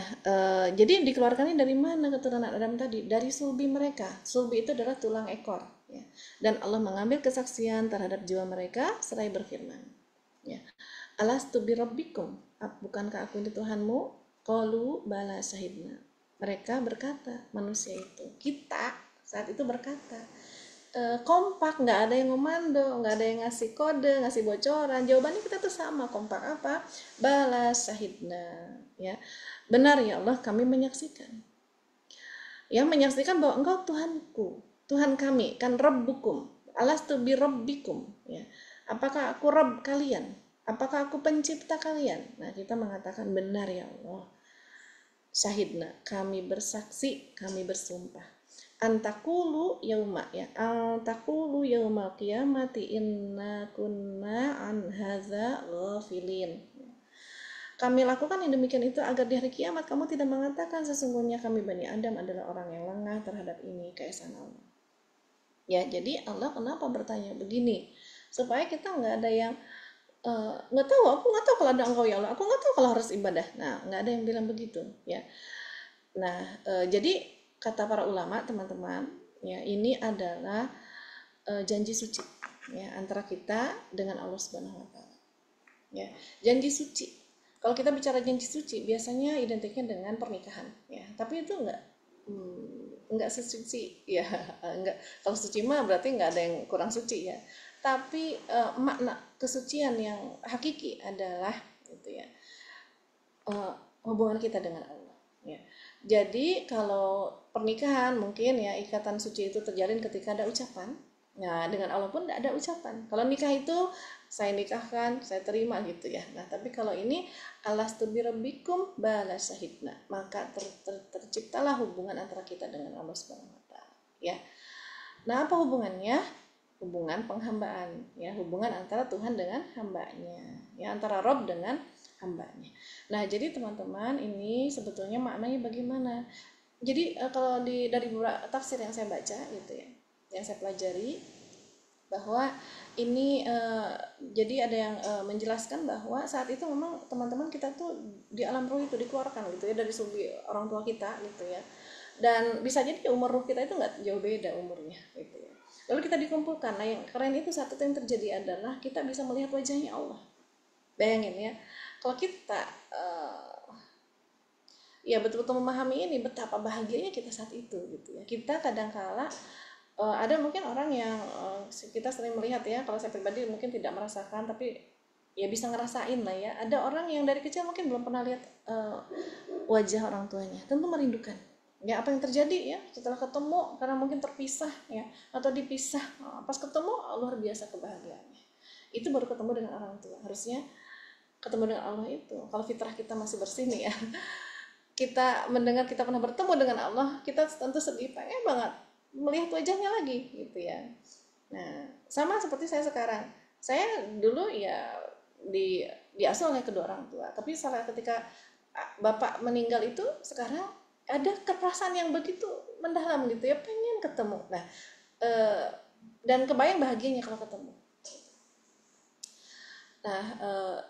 jadi dikeluarkannya dari mana keturunan Adam tadi? Dari sulbi mereka. Sulbi itu adalah tulang ekor. Ya. Dan Allah mengambil kesaksian terhadap jiwa mereka seraya berfirman. Ya. Alastu birabbikum? Bukankah aku ini Tuhanmu? Qalu bala syahidna. Mereka berkata, manusia itu, kita saat itu berkata, kompak, nggak ada yang ngomando, nggak ada yang ngasih kode, ngasih bocoran. Jawabannya kita tuh sama, kompak apa? Bala syahidna. Ya, benar ya Allah, kami menyaksikan. Ya, menyaksikan bahwa Engkau Tuhanku, Tuhan kami, kan Rabbukum. Alastu bi rabbikum. Ya. Apakah aku Rabb kalian? Apakah aku pencipta kalian? Nah, kita mengatakan benar ya Allah. Syahidna, kami bersaksi, kami bersumpah. Antakulu yauma, ya, antakulu yaumal qiyamati inna kunna an hadza ghafilin. Kami lakukan yang demikian itu agar di hari kiamat kamu tidak mengatakan sesungguhnya kami Bani Adam adalah orang yang lengah terhadap ini, keesaan Allah. Ya, jadi Allah kenapa bertanya begini? Supaya kita nggak ada yang nggak tahu, aku nggak tahu kalau ada Engkau ya Allah, aku nggak tahu kalau harus ibadah. Nah, nggak ada yang bilang begitu, ya. Nah, jadi kata para ulama, teman-teman, ya, ini adalah janji suci, ya, antara kita dengan Allah Subhanahu Wa Taala. Ya, janji suci. Kalau kita bicara janji suci, biasanya identiknya dengan pernikahan, ya. Tapi itu enggak sesuci, ya. Enggak. Kalau suci mah berarti enggak ada yang kurang suci, ya. Tapi makna kesucian yang hakiki adalah, gitu ya, hubungan kita dengan Allah. Ya. Jadi kalau pernikahan mungkin ya ikatan suci itu terjalin ketika ada ucapan. Nah, dengan Allah pun tidak ada ucapan. Kalau nikah itu saya nikahkan, saya terima gitu ya. Nah, tapi kalau ini alastu birabbikum bala syahidna, maka terciptalah hubungan antara kita dengan Allah Subhanahu wa taala, ya. Nah, apa hubungannya? Hubungan penghambaan, ya, hubungan antara Tuhan dengan hambanya, ya, antara Rob dengan hambanya. Nah, jadi teman-teman, ini sebetulnya maknanya bagaimana? Jadi kalau dari beberapa tafsir yang saya baca gitu ya, yang saya pelajari, bahwa ini jadi ada yang menjelaskan bahwa saat itu memang teman-teman kita tuh di alam ruh itu dikeluarkan gitu ya dari sulbi orang tua kita gitu ya, dan bisa jadi umur ruh kita itu nggak jauh beda umurnya gitu ya. Lalu kita dikumpulkan. Nah, yang keren itu satu yang terjadi adalah kita bisa melihat wajahnya Allah. Bayangin ya, kalau kita ya betul-betul memahami ini, betapa bahagianya kita saat itu gitu ya. Kita kadang-kala ada mungkin orang yang kita sering melihat ya, kalau saya pribadi mungkin tidak merasakan, tapi ya bisa ngerasain lah ya. Ada orang yang dari kecil mungkin belum pernah lihat wajah orang tuanya, tentu merindukan. Ya, apa yang terjadi ya setelah ketemu, karena mungkin terpisah ya atau dipisah, pas ketemu luar biasa kebahagiaannya. Itu baru ketemu dengan orang tua. Harusnya ketemu dengan Allah itu, kalau fitrah kita masih bersih nih ya, kita mendengar kita pernah bertemu dengan Allah, kita tentu sedih, pengen banget melihat wajahnya lagi gitu ya. Nah, sama seperti saya sekarang. Saya dulu ya diasuh oleh kedua orang tua, tapi salah ketika bapak meninggal itu, sekarang ada perasaan yang begitu mendalam gitu ya, pengen ketemu. Nah, dan kebayang bahagianya kalau ketemu. Nah,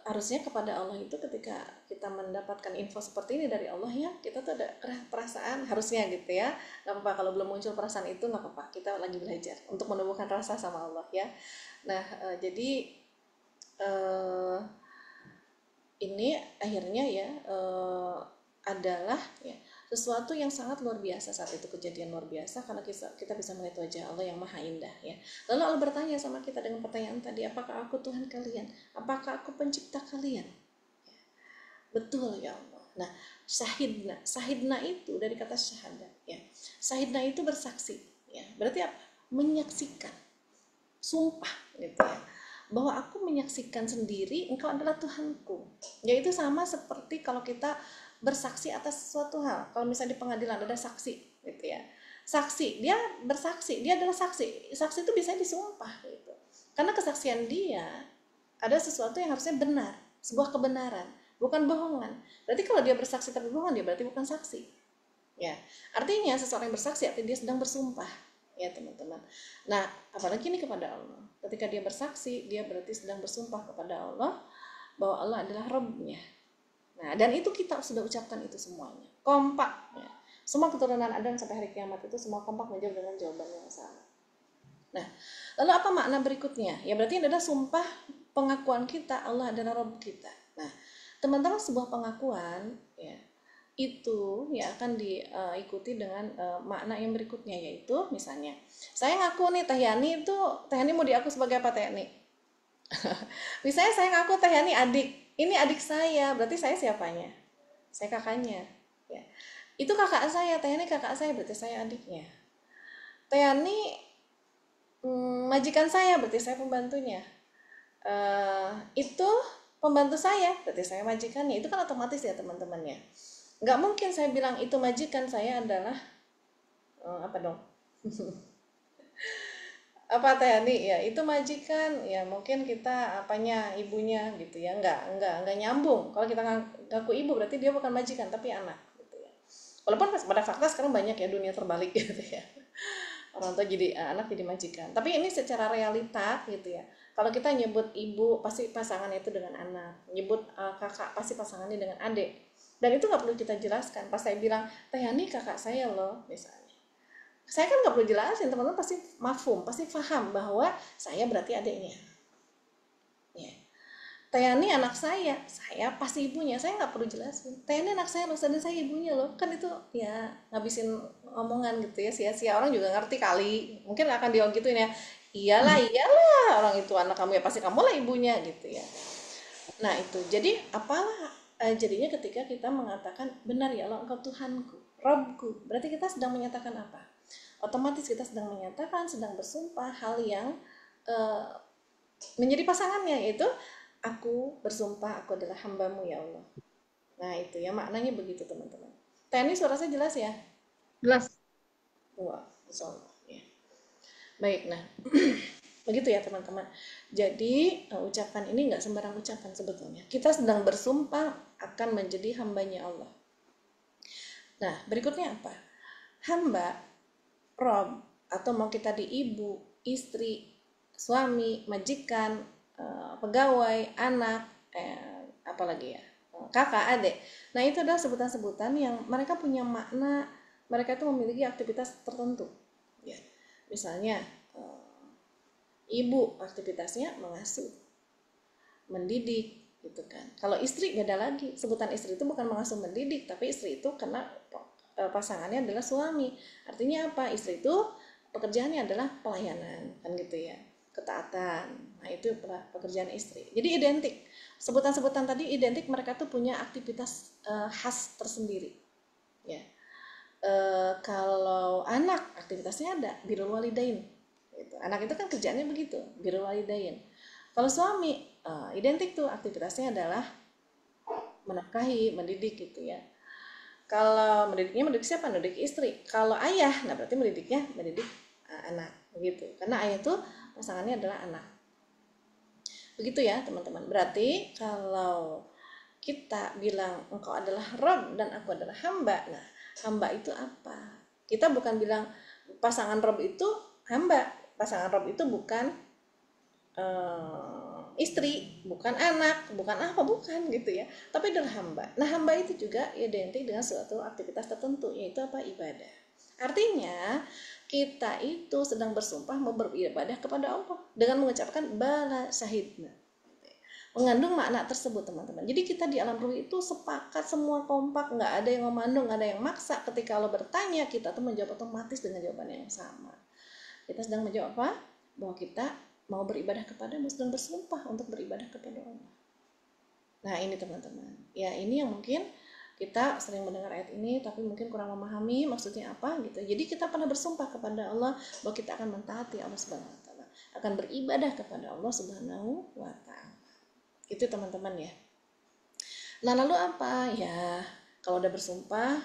harusnya kepada Allah itu ketika kita mendapatkan info seperti ini dari Allah ya, kita tuh ada perasaan, harusnya gitu ya. Gak apa-apa kalau belum muncul perasaan itu, gak apa-apa, kita lagi belajar untuk menumbuhkan rasa sama Allah ya. Nah, jadi ini akhirnya ya adalah ya sesuatu yang sangat luar biasa. Saat itu kejadian luar biasa karena kita bisa melihat wajah Allah yang maha indah ya. Lalu Allah bertanya sama kita dengan pertanyaan tadi, apakah aku Tuhan kalian? Apakah aku pencipta kalian? Ya. Betul ya Allah. Nah, syahidna itu dari kata syahadat ya. Syahidna itu bersaksi ya. Berarti apa? Menyaksikan. Sumpah gitu ya. Bahwa aku menyaksikan sendiri engkau adalah Tuhanku. Yaitu sama seperti kalau kita bersaksi atas sesuatu hal. Kalau misalnya di pengadilan ada saksi gitu ya. Saksi, dia bersaksi, dia adalah saksi. Saksi itu bisa disumpah gitu. Karena kesaksian dia ada sesuatu yang harusnya benar, sebuah kebenaran, bukan bohongan. Berarti kalau dia bersaksi tapi bohong, dia berarti bukan saksi. Ya. Artinya seseorang yang bersaksi artinya dia sedang bersumpah. Ya, teman-teman. Nah, apalagi ini kepada Allah. Ketika dia bersaksi, dia berarti sedang bersumpah kepada Allah bahwa Allah adalah Rabb-nya. Nah, dan itu kita sudah ucapkan itu semuanya. Kompak. Ya. Semua keturunan Adam sampai hari kiamat itu semua kompak menjawab dengan jawaban yang sama. Nah, lalu apa makna berikutnya? Ya berarti adalah sumpah pengakuan kita Allah adalah Rabb kita. Nah, teman-teman, sebuah pengakuan ya itu ya akan diikuti dengan makna yang berikutnya, yaitu misalnya saya ngaku nih Teh Yani itu, Teh Yani mau diaku sebagai apa Teh Yani? Misalnya saya ngaku Teh Yani adik, ini adik saya, berarti saya siapanya? Saya kakaknya. Ya. Itu kakak saya, Teh Yani kakak saya, berarti saya adiknya. Teh Yani majikan saya, berarti saya pembantunya. Itu pembantu saya, berarti saya majikannya. Itu kan otomatis ya teman-teman ya. Nggak mungkin saya bilang itu majikan saya adalah apa dong? Apa Teh Yani? Ya itu majikan, ya mungkin kita apanya ibunya gitu ya. Nggak nyambung. Kalau kita ngaku ibu berarti dia bukan majikan tapi anak gitu ya. Walaupun pada fakta sekarang banyak ya dunia terbalik gitu ya. Orang tua jadi anak jadi majikan. Tapi ini secara realita gitu ya. Kalau kita nyebut ibu pasti pasangannya itu dengan anak, nyebut kakak pasti pasangannya dengan adik. Dan itu nggak perlu kita jelaskan. Pas saya bilang Teh Yani kakak saya loh misalnya, saya kan nggak perlu jelasin, teman-teman pasti mafhum, pasti paham bahwa saya berarti adiknya. Ya. Teh Yani anak saya pasti ibunya, saya nggak perlu jelasin. Teh Yani anak saya loh, dan saya ibunya loh, kan itu ya ngabisin omongan gitu ya, sia-sia. Orang juga ngerti kali, mungkin akan dia gituin ya, iyalah orang itu anak kamu ya pasti kamu lah ibunya gitu ya. Nah itu jadi apalah jadinya ketika kita mengatakan benar ya Allah engkau Tuhanku, Robku, berarti kita sedang menyatakan apa? Otomatis kita sedang menyatakan, sedang bersumpah hal yang menjadi pasangannya, yaitu aku bersumpah aku adalah hambamu ya Allah. Nah itu ya maknanya begitu teman-teman. Teh suara saya jelas ya? Jelas. Wah, insyaallah ya. Baik, nah begitu ya teman-teman. Jadi ucapan ini nggak sembarang ucapan sebetulnya. Kita sedang bersumpah akan menjadi hambanya Allah. Nah berikutnya apa? Hamba, Rob, atau mau kita di ibu, istri, suami, majikan, pegawai, anak, apalagi ya, kakak, adik. Nah itu adalah sebutan-sebutan yang mereka punya makna, mereka itu memiliki aktivitas tertentu. Ya, misalnya ibu aktivitasnya mengasuh, mendidik, gitu kan. Kalau istri beda lagi, sebutan istri itu bukan mengasuh mendidik, tapi istri itu karena pasangannya adalah suami. Artinya apa? Istri itu pekerjaannya adalah pelayanan, kan gitu ya, ketaatan. Nah itu pekerjaan istri. Jadi identik. Sebutan-sebutan tadi identik, mereka tuh punya aktivitas khas tersendiri. Ya. Kalau anak aktivitasnya ada birrul walidain. Gitu. Anak itu kan kerjaannya begitu, birrul walidain. Kalau suami identik tuh aktivitasnya adalah menafkahi, mendidik gitu ya. Kalau mendidiknya mendidik siapa? Mendidik istri. Kalau ayah, nah berarti mendidiknya mendidik anak begitu. Karena ayah itu pasangannya adalah anak. Begitu ya teman-teman. Berarti kalau kita bilang engkau adalah Rob dan aku adalah hamba. Nah hamba itu apa? Kita bukan bilang pasangan Rob itu hamba. Pasangan Rob itu bukan istri, bukan anak, bukan apa, bukan gitu ya. Tapi adalah hamba. Nah hamba itu juga identik dengan suatu aktivitas tertentu, yaitu apa? Ibadah. Artinya kita itu sedang bersumpah mau beribadah kepada Allah dengan mengucapkan bala syahidna. Mengandung makna tersebut teman-teman. Jadi kita di alam ruh itu sepakat semua kompak, nggak ada yang memandung, nggak ada yang maksa. Ketika Allah bertanya, kita tuh menjawab otomatis dengan jawaban yang sama. Kita sedang menjawab apa? Bahwa kita mau beribadah kepada-Mu, sedang bersumpah untuk beribadah kepada Allah. Nah ini teman-teman. Ya ini yang mungkin kita sering mendengar ayat ini tapi mungkin kurang memahami maksudnya apa gitu. Jadi kita pernah bersumpah kepada Allah bahwa kita akan mentaati Allah Subhanahu wa taala, akan beribadah kepada Allah Subhanahu wa taala. Itu teman-teman ya. Nah lalu apa? Ya kalau udah bersumpah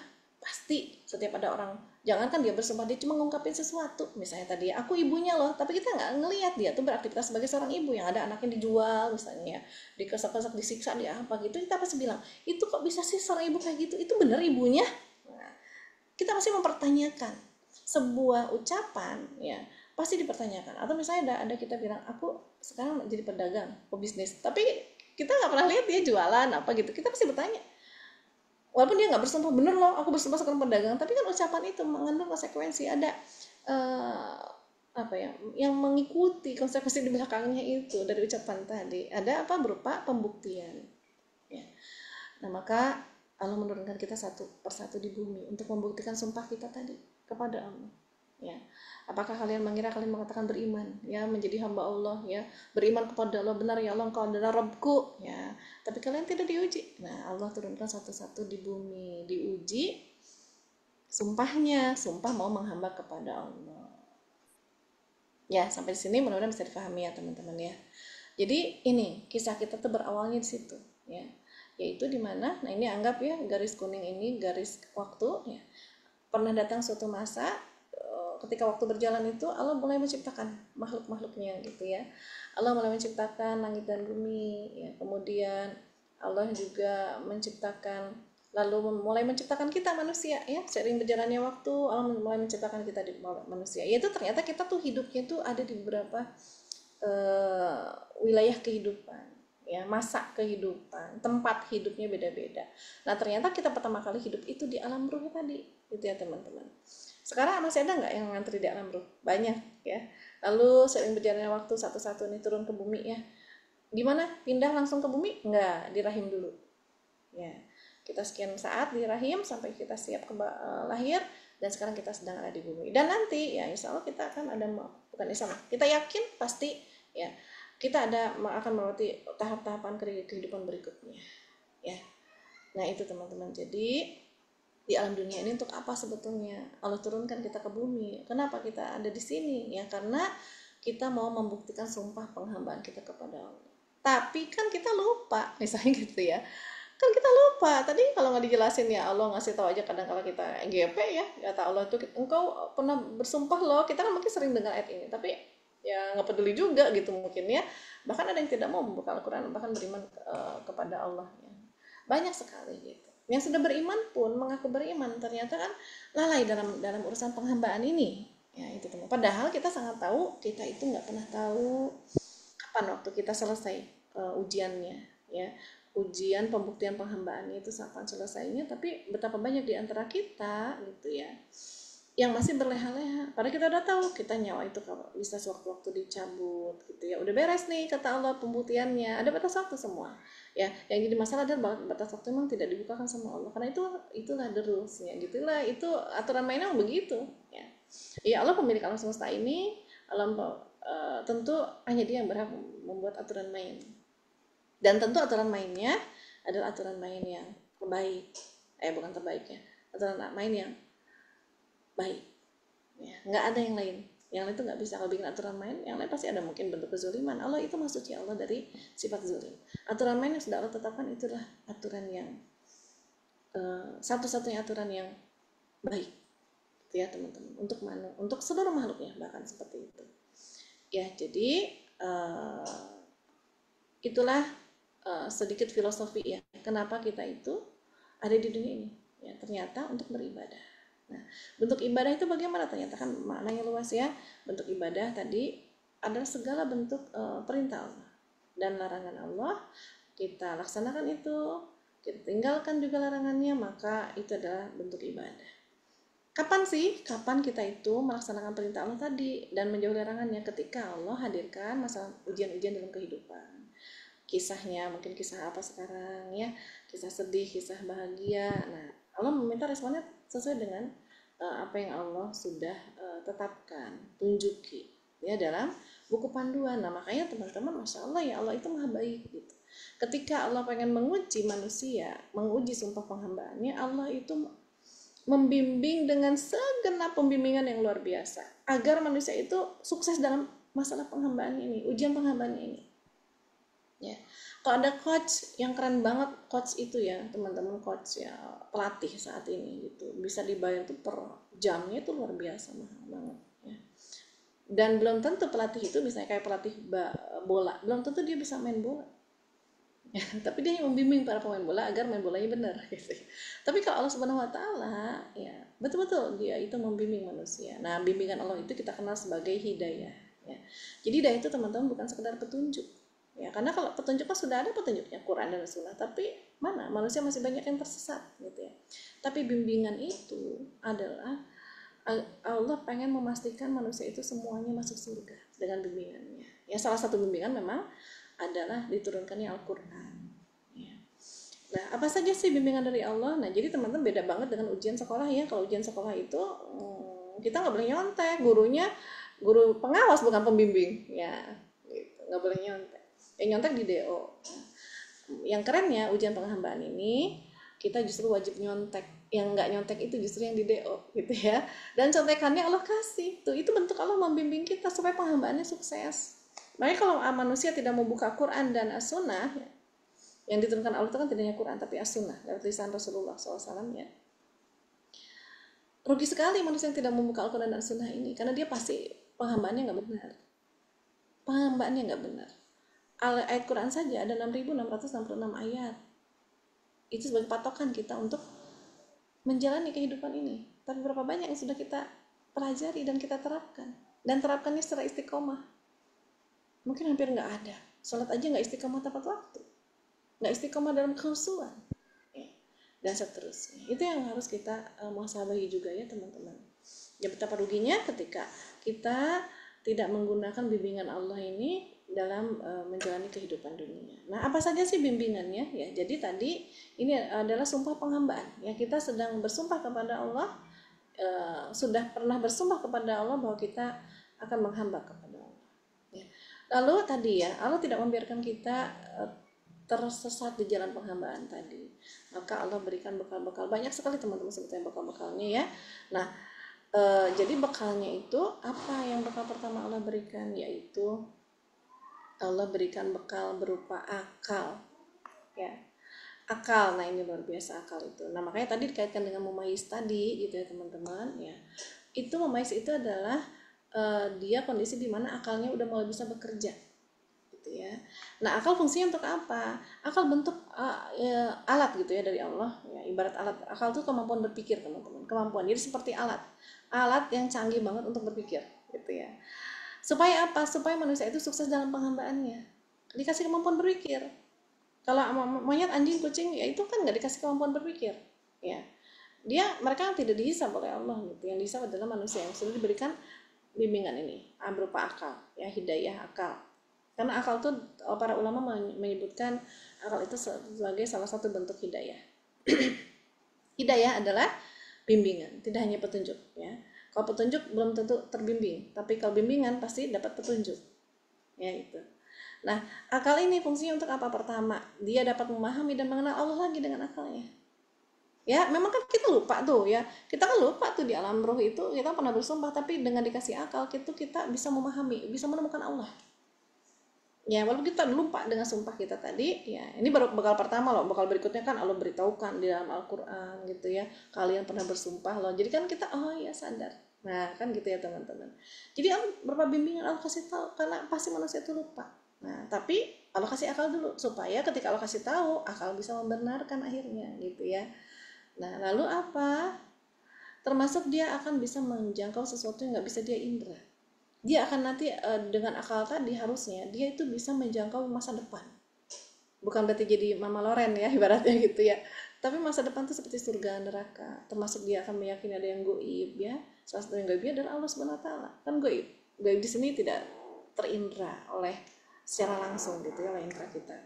pasti setiap ada orang, jangan kan dia bersumpah dia cuma ngungkapin sesuatu, misalnya tadi aku ibunya loh, tapi kita nggak ngelihat dia tuh beraktivitas sebagai seorang ibu yang ada anaknya dijual misalnya ya, dikesak-kesak, disiksa, dia apa gitu, kita pasti bilang itu kok bisa sih seorang ibu kayak gitu, itu bener ibunya? Nah, kita masih mempertanyakan sebuah ucapan ya, pasti dipertanyakan. Atau misalnya ada kita bilang aku sekarang jadi pedagang, pebisnis, tapi kita nggak pernah lihat dia jualan apa gitu, kita pasti bertanya Walaupun dia nggak bersumpah bener loh, aku bersumpah seorang pedagang, tapi kan ucapan itu mengandung konsekuensi, ada apa ya, yang mengikuti konsekuensi di belakangnya itu dari ucapan tadi. Ada apa, berupa pembuktian. Ya. Nah maka Allah menurunkan kita satu persatu di bumi untuk membuktikan sumpah kita tadi kepada Allah. Ya, apakah kalian mengira kalian mengatakan beriman, ya, menjadi hamba Allah, ya, beriman kepada Allah, benar ya Allah engkau adalah Rabbku, ya, tapi kalian tidak diuji. Nah Allah turunkan satu-satu di bumi, diuji sumpahnya, sumpah mau menghamba kepada Allah. Ya, sampai di sini mudah-mudahan bisa dipahami ya teman-teman ya. Jadi ini kisah kita tuh berawalnya di situ, ya, yaitu di mana, nah ini anggap ya garis kuning ini garis waktu, ya, pernah datang suatu masa ketika waktu berjalan itu Allah mulai menciptakan makhluk-makhluknya gitu ya. Allah mulai menciptakan langit dan bumi, ya, kemudian Allah juga menciptakan, lalu mulai menciptakan kita manusia ya. Seiring berjalannya waktu Allah mulai menciptakan kita di manusia. Yaitu ternyata kita tuh hidupnya tuh ada di beberapa wilayah kehidupan, ya, masa kehidupan, tempat hidupnya beda-beda. Nah ternyata kita pertama kali hidup itu di alam ruh tadi, gitu ya teman-teman. Sekarang masih ada nggak yang ngantri di alam ruh? Banyak ya. Lalu seiring berjalannya waktu satu-satu nih turun ke bumi ya. Gimana? Pindah langsung ke bumi? Nggak, di rahim dulu. Ya, kita sekian saat di rahim sampai kita siap lahir, dan sekarang kita sedang ada di bumi. Dan nanti ya insya Allah kita akan ada, bukan insya Allah, kita yakin pasti ya kita akan melewati tahap-tahapan kehidupan berikutnya. Ya, nah itu teman-teman. Jadi di alam dunia ini untuk apa sebetulnya Allah turunkan kita ke bumi? Kenapa kita ada di sini? Ya karena kita mau membuktikan sumpah penghambaan kita kepada Allah. Tapi kan kita lupa, misalnya gitu ya. Kan kita lupa. Tadi kalau nggak dijelasin ya Allah ngasih tahu aja, kadang kala kita GP ya, kata Allah itu engkau pernah bersumpah loh. Kita kan mungkin sering dengar ayat ini, tapi ya nggak peduli juga gitu mungkin ya. Bahkan ada yang tidak mau membuka Al-Quran, bahkan beriman kepada Allah ya. Banyak sekali gitu. Yang sudah beriman pun mengaku beriman ternyata kan lalai dalam urusan penghambaan ini. Ya itu teman. Padahal kita sangat tahu, kita itu nggak pernah tahu kapan waktu kita selesai ujiannya, ya. Ujian pembuktian penghambaannya itu kapan selesainya, tapi betapa banyak di antara kita gitu ya yang masih berleha-leha. Padahal kita udah tahu kita nyawa itu bisa sewaktu-waktu dicabut gitu ya. Udah beres nih kata Allah pembuktiannya, ada batas waktu semua. Ya, yang jadi masalah adalah batas waktu memang tidak dibukakan sama Allah. Karena itulah the rules-nya, gitulah, itu aturan mainnya begitu ya. Ya Allah pemilik alam semesta ini, tentu hanya Dia yang berhak membuat aturan main. Dan tentu aturan mainnya adalah aturan main yang terbaik. Bukan terbaik ya. Aturan main yang baik. Ya, nggak ada yang lain. Yang lain itu nggak bisa. Kalau bikin aturan main, yang lain pasti ada mungkin bentuk kezuliman. Allah itu maksudnya Allah dari sifat zulim. Aturan main yang sudah Allah tetapkan itulah aturan yang satu-satunya aturan yang baik, gitu ya teman-teman. Untuk seluruh makhluknya bahkan seperti itu. Ya jadi itulah sedikit filosofi ya. Kenapa kita itu ada di dunia ini? Ya ternyata untuk beribadah. Nah, bentuk ibadah itu bagaimana? Ternyata kan maknanya luas ya. Bentuk ibadah tadi adalah segala bentuk perintah Allah dan larangan Allah. Kita laksanakan itu, kita tinggalkan juga larangannya, maka itu adalah bentuk ibadah. Kapan sih? Kapan kita itu melaksanakan perintah Allah tadi dan menjauhi larangannya? Ketika Allah hadirkan masalah ujian-ujian dalam kehidupan. Kisahnya, mungkin kisah apa sekarang ya? Kisah sedih, kisah bahagia. Nah, Allah meminta responnya sesuai dengan apa yang Allah sudah tetapkan, tunjuki ya dalam buku panduan. Nah makanya teman-teman, masya Allah ya Allah itu maha baik gitu. Ketika Allah pengen menguji manusia, menguji sumpah penghambaannya, Allah itu membimbing dengan segenap pembimbingan yang luar biasa agar manusia itu sukses dalam masalah penghambaan ini, ujian penghambaannya ini. Ya, kalau ada coach yang keren banget, coach itu ya teman-teman, coach ya pelatih saat ini gitu, bisa dibayar tuh per jamnya itu luar biasa mahal banget ya. Dan belum tentu pelatih itu misalnya kayak pelatih bola, belum tentu dia bisa main bola ya, tapi dia yang membimbing para pemain bola agar main bolanya benar gitu. Tapi kalau Allah Subhanahu Wa Taala ya betul-betul dia itu membimbing manusia. Nah bimbingan Allah itu kita kenal sebagai hidayah ya. Jadi hidayah itu teman-teman bukan sekedar petunjuk. Ya, karena kalau petunjuk kan sudah ada petunjuknya Quran dan Sunnah, tapi mana manusia masih banyak yang tersesat gitu ya. Tapi bimbingan itu adalah Allah pengen memastikan manusia itu semuanya masuk surga dengan bimbingannya. Ya, salah satu bimbingan memang adalah diturunkannya Al-Quran. Ya. Nah, apa saja sih bimbingan dari Allah? Nah, jadi teman-teman beda banget dengan ujian sekolah ya. Kalau ujian sekolah itu kita nggak boleh nyontek, gurunya guru pengawas bukan pembimbing, ya, gitu. Nggak boleh nyontek. Yang nyontek di DO. Yang kerennya ujian penghambaan ini kita justru wajib nyontek. Yang nggak nyontek itu justru yang di DO gitu ya. Dan contekannya Allah kasih. Tuh, itu bentuk Allah membimbing kita supaya penghambaannya sukses. Makanya kalau manusia tidak mau buka Quran dan As-Sunnah, ya, yang diturunkan Allah itu kan tidak hanya Quran tapi As-Sunnah lewat lisan Rasulullah SAW ya. Rugi sekali manusia yang tidak membuka Al-Quran dan As-Sunnah ini, karena dia pasti penghambaannya nggak benar. Penghambaannya nggak benar. Ayat Quran saja ada 6.666 ayat. Itu sebagai patokan kita untuk menjalani kehidupan ini. Tapi berapa banyak yang sudah kita pelajari dan kita terapkan, dan terapkannya secara istiqomah? Mungkin hampir nggak ada. Sholat aja nggak istiqomah tepat waktu, nggak istiqomah dalam kekhusyuan, ya, dan seterusnya. Itu yang harus kita muhasabahi juga ya teman-teman. Ya, betapa ruginya ketika kita tidak menggunakan bimbingan Allah ini dalam menjalani kehidupan dunia. Nah, apa saja sih bimbingannya? Ya, jadi tadi ini adalah sumpah penghambaan. Ya, kita sedang bersumpah kepada Allah, sudah pernah bersumpah kepada Allah bahwa kita akan menghamba kepada Allah. Ya. Lalu tadi ya, Allah tidak membiarkan kita tersesat di jalan penghambaan tadi. Maka Allah berikan bekal-bekal banyak sekali teman-teman sebetulnya bekal-bekalnya ya. Nah, jadi bekalnya itu apa? Yang bekal pertama Allah berikan yaitu Allah berikan bekal berupa akal, ya, akal. Nah, ini luar biasa akal itu. Nah, makanya tadi dikaitkan dengan mumayyiz tadi, gitu ya teman-teman. Ya, itu mumayyiz itu adalah dia kondisi di mana akalnya udah mulai bisa bekerja, gitu ya. Nah, akal fungsinya untuk apa? Akal bentuk alat gitu ya dari Allah. Ya, ibarat alat. Akal itu kemampuan berpikir teman-teman. Kemampuan. Jadi seperti alat yang canggih banget untuk berpikir, gitu ya. Supaya apa? Supaya manusia itu sukses dalam penghambaannya. Dikasih kemampuan berpikir. Kalau monyet, anjing, kucing, ya itu kan nggak dikasih kemampuan berpikir. Ya, mereka tidak dihisab oleh Allah gitu. Yang dihisab adalah manusia yang sudah diberikan bimbingan ini berupa akal, ya, hidayah akal. Karena akal itu para ulama menyebutkan akal itu sebagai salah satu bentuk hidayah. Hidayah adalah bimbingan, tidak hanya petunjuk, ya. Kalau petunjuk belum tentu terbimbing, tapi kalau bimbingan pasti dapat petunjuk. Ya itu. Nah, akal ini fungsinya untuk apa? Pertama, dia dapat memahami dan mengenal Allah lagi dengan akalnya. Ya, memang kan kita lupa tuh ya. Kita kan lupa tuh di alam roh itu kita pernah bersumpah, tapi dengan dikasih akal itu kita bisa memahami, bisa menemukan Allah. Ya, walaupun kita lupa dengan sumpah kita tadi, ya ini baru bekal pertama loh. Bekal berikutnya kan Allah beritahukan di dalam Al-Quran gitu ya. Kalian pernah bersumpah loh. Jadi kan kita sadar. Nah, kan gitu ya teman-teman. Jadi berapa bimbingan Allah kasih tahu, karena pasti manusia itu lupa. Nah, tapi Allah kasih akal dulu supaya ketika Allah kasih tahu, akal bisa membenarkan akhirnya gitu ya. Nah, lalu apa? Termasuk dia akan bisa menjangkau sesuatu yang nggak bisa dia indra. Dia akan nanti dengan akal tadi harusnya dia itu bisa menjangkau masa depan. Bukan berarti jadi Mama Loren ya ibaratnya gitu ya. Tapi masa depan itu seperti surga neraka. Termasuk dia akan meyakini ada yang gaib ya. Salah satu yang gaib adalah Allah Subhanahu wa taala. Kan gaib. Gaib di sini tidak terindra oleh secara langsung gitu ya oleh indra kita.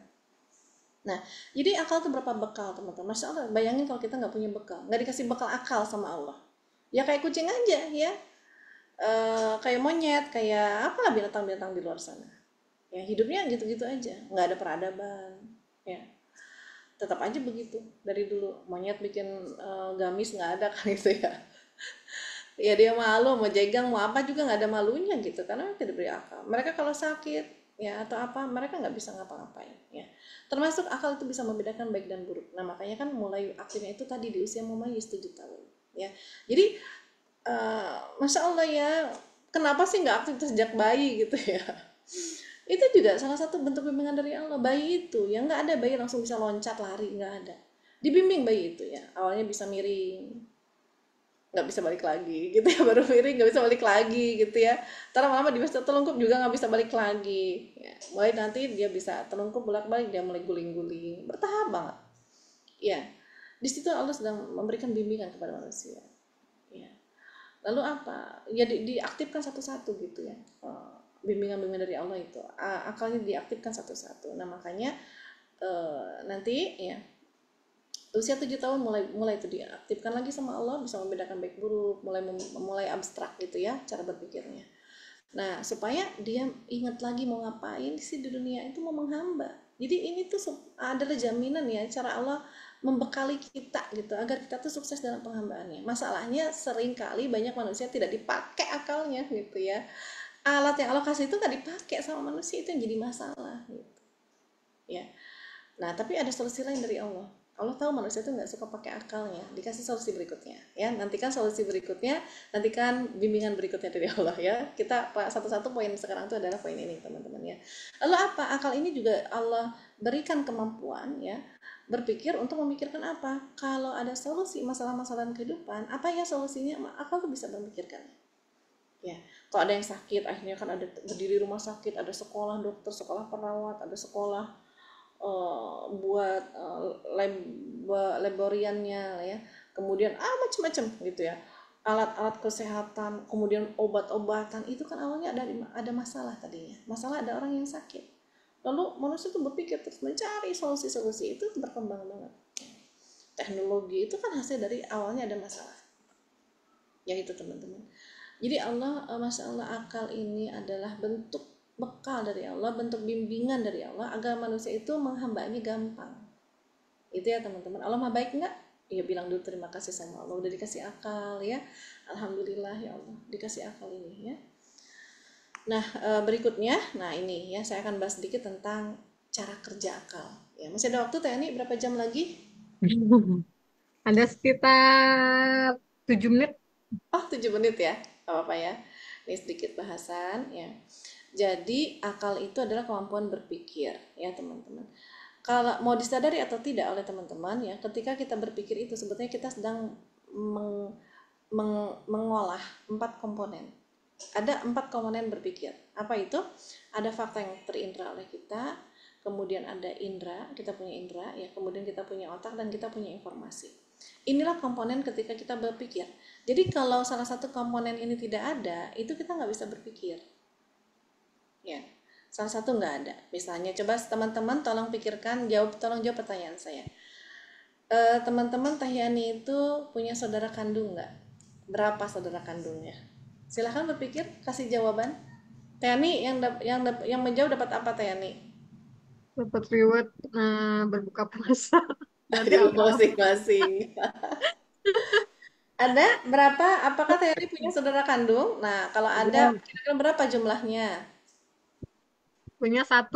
Nah, jadi akal itu berapa bekal teman-teman? Masya Allah, bayangin kalau kita nggak punya bekal, nggak dikasih bekal akal sama Allah. Ya kayak kucing aja ya. Kayak monyet, kayak apalah binatang-binatang di luar sana. Ya hidupnya gitu-gitu aja, nggak ada peradaban. Ya, tetap aja begitu dari dulu. Monyet bikin gamis nggak ada kan gitu ya. Ya dia malu, mau jegang, mau apa juga nggak ada malunya gitu, karena tidak beri akal. Mereka kalau sakit ya atau apa, mereka nggak bisa ngapa-ngapain. Ya, termasuk akal itu bisa membedakan baik dan buruk. Nah makanya kan mulai aktifnya itu tadi di usia mumayyiz 7 tahun. Ya, jadi Masya Allah ya, kenapa sih nggak aktif sejak bayi gitu ya? Itu juga salah satu bentuk bimbingan dari Allah. Bayi itu yang nggak ada bayi langsung bisa loncat lari, nggak ada. Dibimbing bayi itu ya, awalnya bisa miring, nggak bisa balik lagi gitu ya, baru miring nggak bisa balik lagi gitu ya. Ntar lama-lama di masa telungkup juga nggak bisa balik lagi ya. Mulai nanti dia bisa telungkup bolak-balik, dia mulai guling-guling, bertahap banget ya. Di situ Allah sedang memberikan bimbingan kepada manusia ya. Lalu apa ya, diaktifkan satu-satu gitu ya. Bimbingan-bimbingan dari Allah itu akalnya diaktifkan satu-satu. Nah makanya nanti ya usia 7 tahun mulai itu diaktifkan lagi sama Allah, bisa membedakan baik buruk, mulai abstrak gitu ya cara berpikirnya. Nah supaya dia ingat lagi mau ngapain sih di dunia itu, mau menghamba. Jadi ini tuh adalah jaminan ya, cara Allah membekali kita gitu agar kita tuh sukses dalam penghambaannya. Masalahnya seringkali banyak manusia tidak dipakai akalnya gitu ya. Alat yang Allah kasih itu nggak dipakai sama manusia, itu yang jadi masalah gitu ya. Nah tapi ada solusi lain dari Allah. Allah tahu manusia itu nggak suka pakai akalnya, dikasih solusi berikutnya ya. Nantikan solusi berikutnya, nantikan bimbingan berikutnya dari Allah ya. Kita satu-satu poin sekarang itu adalah poin ini teman-teman ya. Lalu apa? Akal ini juga Allah berikan kemampuan ya berpikir untuk memikirkan apa. Kalau ada solusi masalah-masalah kehidupan, apa ya solusinya? Akal tuh bisa memikirkan ya. Kalau ada yang sakit, akhirnya kan ada berdiri rumah sakit, ada sekolah dokter, sekolah perawat, ada sekolah buat laboriannya ya, kemudian macam-macam gitu ya, alat-alat kesehatan, kemudian obat-obatan, itu kan awalnya ada masalah tadinya, masalah ada orang yang sakit, lalu manusia tuh berpikir terus mencari solusi-solusi, itu berkembang banget. Teknologi itu kan hasil dari awalnya ada masalah ya itu teman-teman. Jadi Allah, Masya Allah, akal ini adalah bentuk bekal dari Allah, bentuk bimbingan dari Allah agar manusia itu menghambanya gampang. Itu ya teman-teman. Allah mah baik nggak? Ya bilang dulu terima kasih sama Allah udah dikasih akal ya. Alhamdulillah ya Allah dikasih akal ini ya. Nah berikutnya, nah ini ya saya akan bahas sedikit tentang cara kerja akal. Ya masih ada waktu Teh Ani, berapa jam lagi? Ada sekitar 7 menit. Oh 7 menit ya, apa-apa ya. Ini sedikit bahasan ya. Jadi akal itu adalah kemampuan berpikir ya teman-teman. Kalau mau disadari atau tidak oleh teman-teman ya, ketika kita berpikir itu sebetulnya kita sedang mengolah 4 komponen. Ada 4 komponen berpikir. Apa itu? Ada fakta yang terindra oleh kita, kemudian ada indera, kita punya indera ya, kemudian kita punya otak dan kita punya informasi. Inilah komponen ketika kita berpikir. Jadi kalau salah satu komponen ini tidak ada, itu kita nggak bisa berpikir. Ya, salah satu nggak ada. Misalnya, coba teman-teman tolong pikirkan, tolong jawab pertanyaan saya. Teman-teman Teh Yani itu punya saudara kandung nggak? Berapa saudara kandungnya? Silahkan berpikir, kasih jawaban. Teh Yani yang menjawab dapat apa Teh Yani? Dapat reward berbuka puasa dari Aduh, Allah. masing-masing. Ada berapa? Apakah Teh Yani punya saudara kandung? Nah, kalau ada, kira-kira berapa jumlahnya? Punya 1.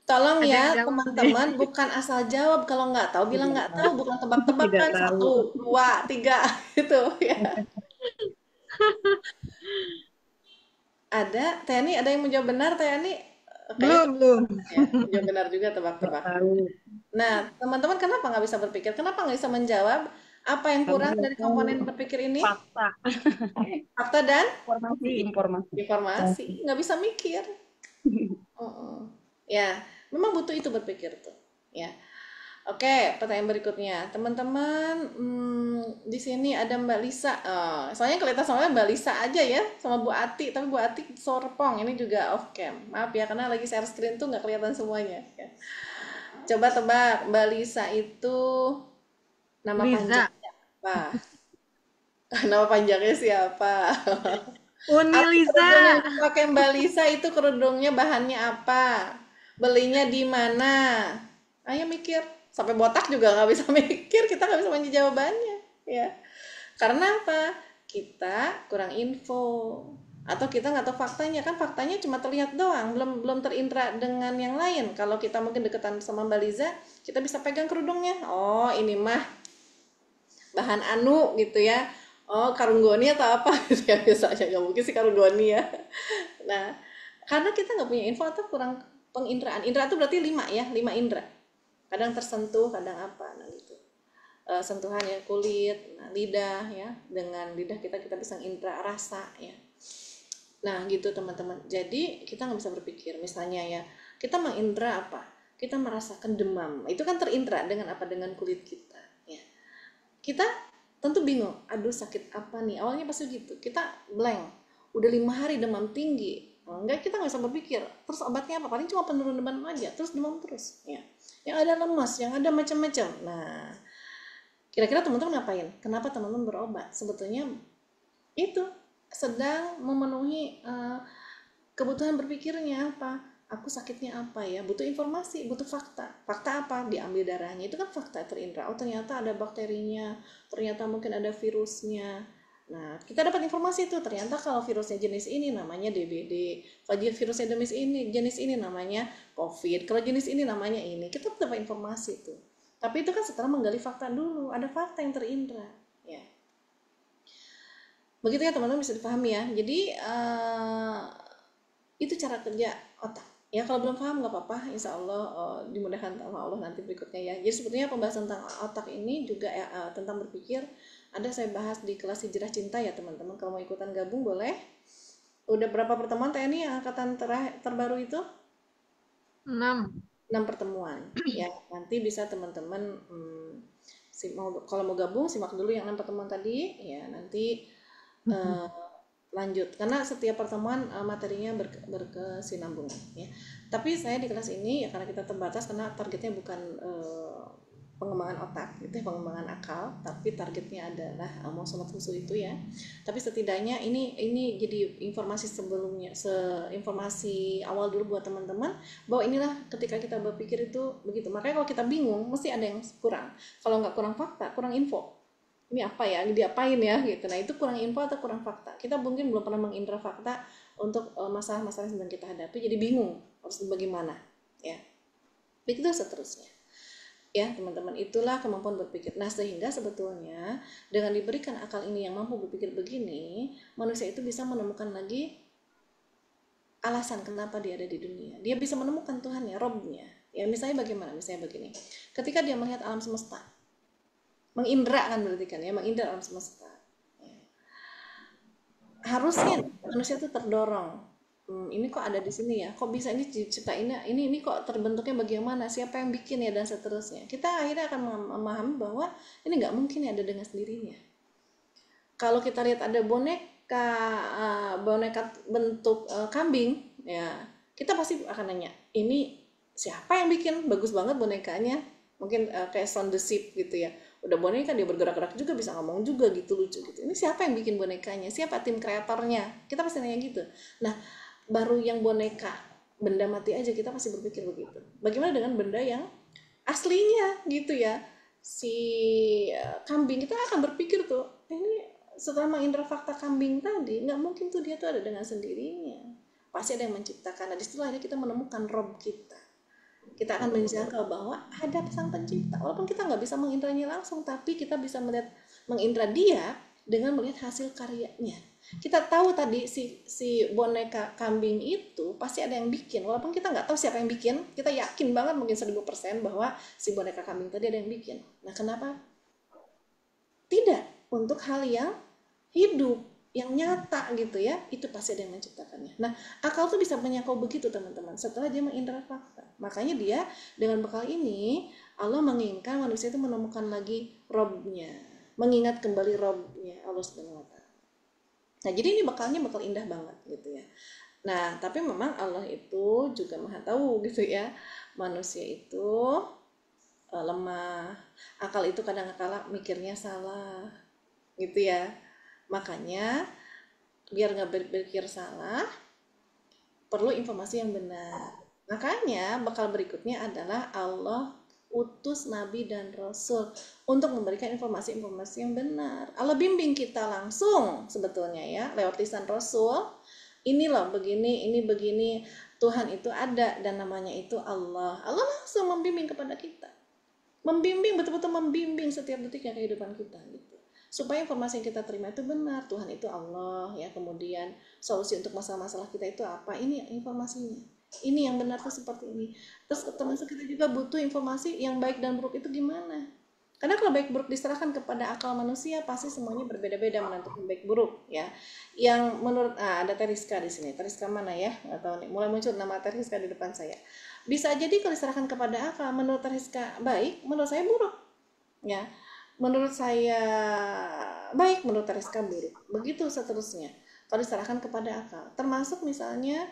Tolong Ada yang ya jawab teman-teman, bukan asal jawab. Kalau nggak tahu bilang nggak tahu, bukan tebak-tebakan 1, 2, 3 gitu ya. Ada, Tani ada yang menjawab benar Tani? Belum. Ya, menjawab benar juga tebak-tebakan. Nah, teman-teman kenapa nggak bisa berpikir? Kenapa nggak bisa menjawab? Apa yang kurang dari komponen berpikir ini? Fakta dan informasi. Nggak bisa mikir. Ya, memang butuh itu berpikir tuh. Ya. Oke, pertanyaan berikutnya, teman-teman. Di sini ada Mbak Lisa. Soalnya kelihatan soalnya Mbak Lisa aja ya, sama Bu Ati. Tapi Bu Ati sorpong. Ini juga off cam. Maaf ya, karena lagi share screen tuh nggak kelihatan semuanya. Ya. Coba tebak, Mbak Lisa itu nama panjangnya apa? Nama panjangnya siapa? Uni Lisa. Pakai Mbak Lisa itu kerudungnya bahannya apa? Belinya di mana? Ayo mikir. Sampai botak juga nggak bisa mikir, kita nggak bisa menjawab jawabannya, ya. Karena apa? Kita kurang info, atau kita nggak tahu faktanya. Kan faktanya cuma terlihat doang, belum terindra dengan yang lain. Kalau kita mungkin deketan sama Mbak Liza, kita bisa pegang kerudungnya. Oh, ini mah bahan anu gitu ya. Oh, karunggoni atau apa gitu ya, biasanya nggak mungkin sih karunggoni ya. Nah, karena kita nggak punya info atau kurang penginderaan. Indera itu berarti 5 ya, 5 indera. Kadang tersentuh, kadang apa, nah gitu. sentuhan ya kulit, nah, lidah ya, dengan lidah kita bisa indera rasa ya. Nah gitu teman-teman, jadi kita nggak bisa berpikir misalnya ya, kita mengindera apa, kita merasakan demam, itu kan terindera dengan apa, dengan kulit kita ya. Kita tentu bingung, aduh sakit apa nih, awalnya pasti gitu, kita blank, udah 5 hari demam tinggi, enggak, kita nggak bisa berpikir terus obatnya apa, paling cuma penurun demam aja, terus demam terus ya, yang ada lemas, yang ada macam-macam. Nah kira-kira teman-teman ngapain, kenapa teman-teman berobat? Sebetulnya itu sedang memenuhi kebutuhan berpikirnya, apa, aku sakitnya apa ya, butuh informasi, butuh fakta apa, diambil darahnya, itu kan fakta terindra, oh ternyata ada bakterinya, ternyata mungkin ada virusnya. Nah kita dapat informasi itu, ternyata kalau virusnya jenis ini namanya DBD, kalau virusnya jenis ini namanya COVID, kalau jenis ini namanya ini, kita dapat informasi itu. Tapi itu kan setelah menggali fakta dulu, ada fakta yang terindra ya. Begitu ya teman-teman, bisa dipahami ya. Jadi itu cara kerja otak ya. Kalau belum paham nggak apa-apa, insya Allah dimudahkan sama Allah nanti berikutnya ya. Jadi sebetulnya pembahasan tentang otak ini juga ya, tentang berpikir, ada saya bahas di kelas Hijrah Cinta ya teman-teman. Kalau mau ikutan gabung boleh. Udah berapa pertemuan TNI yang angkatan terbaru itu? 6 pertemuan ya. Nanti bisa teman-teman kalau mau gabung simak dulu yang 6 pertemuan tadi ya, nanti lanjut, karena setiap pertemuan materinya berkesinambungan ya. Tapi saya di kelas ini ya, karena kita terbatas, karena targetnya bukan pengembangan otak gitu ya, pengembangan akal, tapi targetnya adalah mau sholat khusyuk itu ya. Tapi setidaknya ini jadi informasi sebelumnya, informasi awal dulu buat teman-teman, bahwa inilah ketika kita berpikir itu begitu. Makanya kalau kita bingung mesti ada yang kurang. Kalau nggak kurang fakta, kurang info. Ini apa ya, diapain ya gitu. Nah itu kurang info atau kurang fakta. Kita mungkin belum pernah mengindra fakta untuk masalah-masalah yang sedang kita hadapi, jadi bingung harus bagaimana ya. Begitu seterusnya ya teman-teman. Itulah kemampuan berpikir. Nah sehingga sebetulnya dengan diberikan akal ini yang mampu berpikir begini, manusia itu bisa menemukan lagi alasan kenapa dia ada di dunia. Dia bisa menemukan Tuhannya, Robnya ya. Misalnya bagaimana, misalnya begini, ketika dia melihat alam semesta, mengindra kan berarti kan ya, mengindra alam semesta ya. Harusnya manusia itu terdorong, ini kok ada di sini ya, kok bisa ini diciptain, ini kok terbentuknya bagaimana, siapa yang bikin ya, dan seterusnya. Kita akhirnya akan memahami bahwa ini nggak mungkin ya ada dengan sendirinya. Kalau kita lihat ada boneka bentuk kambing ya, kita pasti akan nanya, ini siapa yang bikin, bagus banget bonekanya, mungkin kayak Sound the Sheep gitu ya, udah boneka dia bergerak-gerak juga, bisa ngomong juga gitu, lucu gitu. Ini siapa yang bikin bonekanya, siapa tim kreatornya, kita pasti nanya gitu. Nah baru yang boneka benda mati aja kita pasti berpikir begitu. Bagaimana dengan benda yang aslinya gitu ya, si kambing, kita akan berpikir tuh, ini setelah mengindra fakta kambing tadi, nggak mungkin tuh dia tuh ada dengan sendirinya, pasti ada yang menciptakan. Nah disitulah kita menemukan Rob kita. Kita akan menjangkau bahwa ada sang pencipta, walaupun kita nggak bisa mengindranya langsung, tapi kita bisa mengindra dia dengan melihat hasil karyanya. Kita tahu tadi si boneka kambing itu pasti ada yang bikin, walaupun kita nggak tahu siapa yang bikin, kita yakin banget mungkin 1000% bahwa si boneka kambing tadi ada yang bikin. Nah kenapa tidak untuk hal yang hidup, yang nyata gitu ya, itu pasti ada yang menciptakannya. Nah akal tuh bisa menyangkau begitu teman-teman, setelah dia mengindra fakta. Makanya dia dengan bekal ini, Allah menginginkan manusia itu menemukan lagi Robnya, mengingat kembali Robnya, Allah Subhanahu wa Ta'ala. Nah jadi ini bekalnya bakal indah banget gitu ya. Nah tapi memang Allah itu juga maha tahu gitu ya, manusia itu lemah, akal itu kadang-kala mikirnya salah gitu ya. Makanya biar nggak berpikir salah, perlu informasi yang benar. Makanya bekal berikutnya adalah Allah utus Nabi dan Rasul untuk memberikan informasi-informasi yang benar. Allah bimbing kita langsung sebetulnya ya, lewat lisan Rasul. Ini loh begini, ini begini, Tuhan itu ada dan namanya itu Allah. Allah langsung membimbing kepada kita. Membimbing, betul-betul membimbing setiap detiknya kehidupan kita gitu. Supaya informasi yang kita terima itu benar, Tuhan itu Allah ya, kemudian solusi untuk masalah-masalah kita itu apa, ini informasinya, ini yang benar tuh seperti ini. Terus termasuk kita juga butuh informasi yang baik dan buruk itu gimana, Karena kalau baik buruk diserahkan kepada akal manusia, pasti semuanya berbeda-beda menentukan baik buruk ya. Yang menurut ada Teriska di sini. Teriska mana ya? Nggak tahu nih. Mulai muncul nama Teriska di depan saya. Bisa jadi kalau diserahkan kepada akal, menurut Teriska baik, menurut saya buruk. Ya. Menurut saya baik, menurut Teriska buruk. Begitu seterusnya. Kalau diserahkan kepada akal. Termasuk misalnya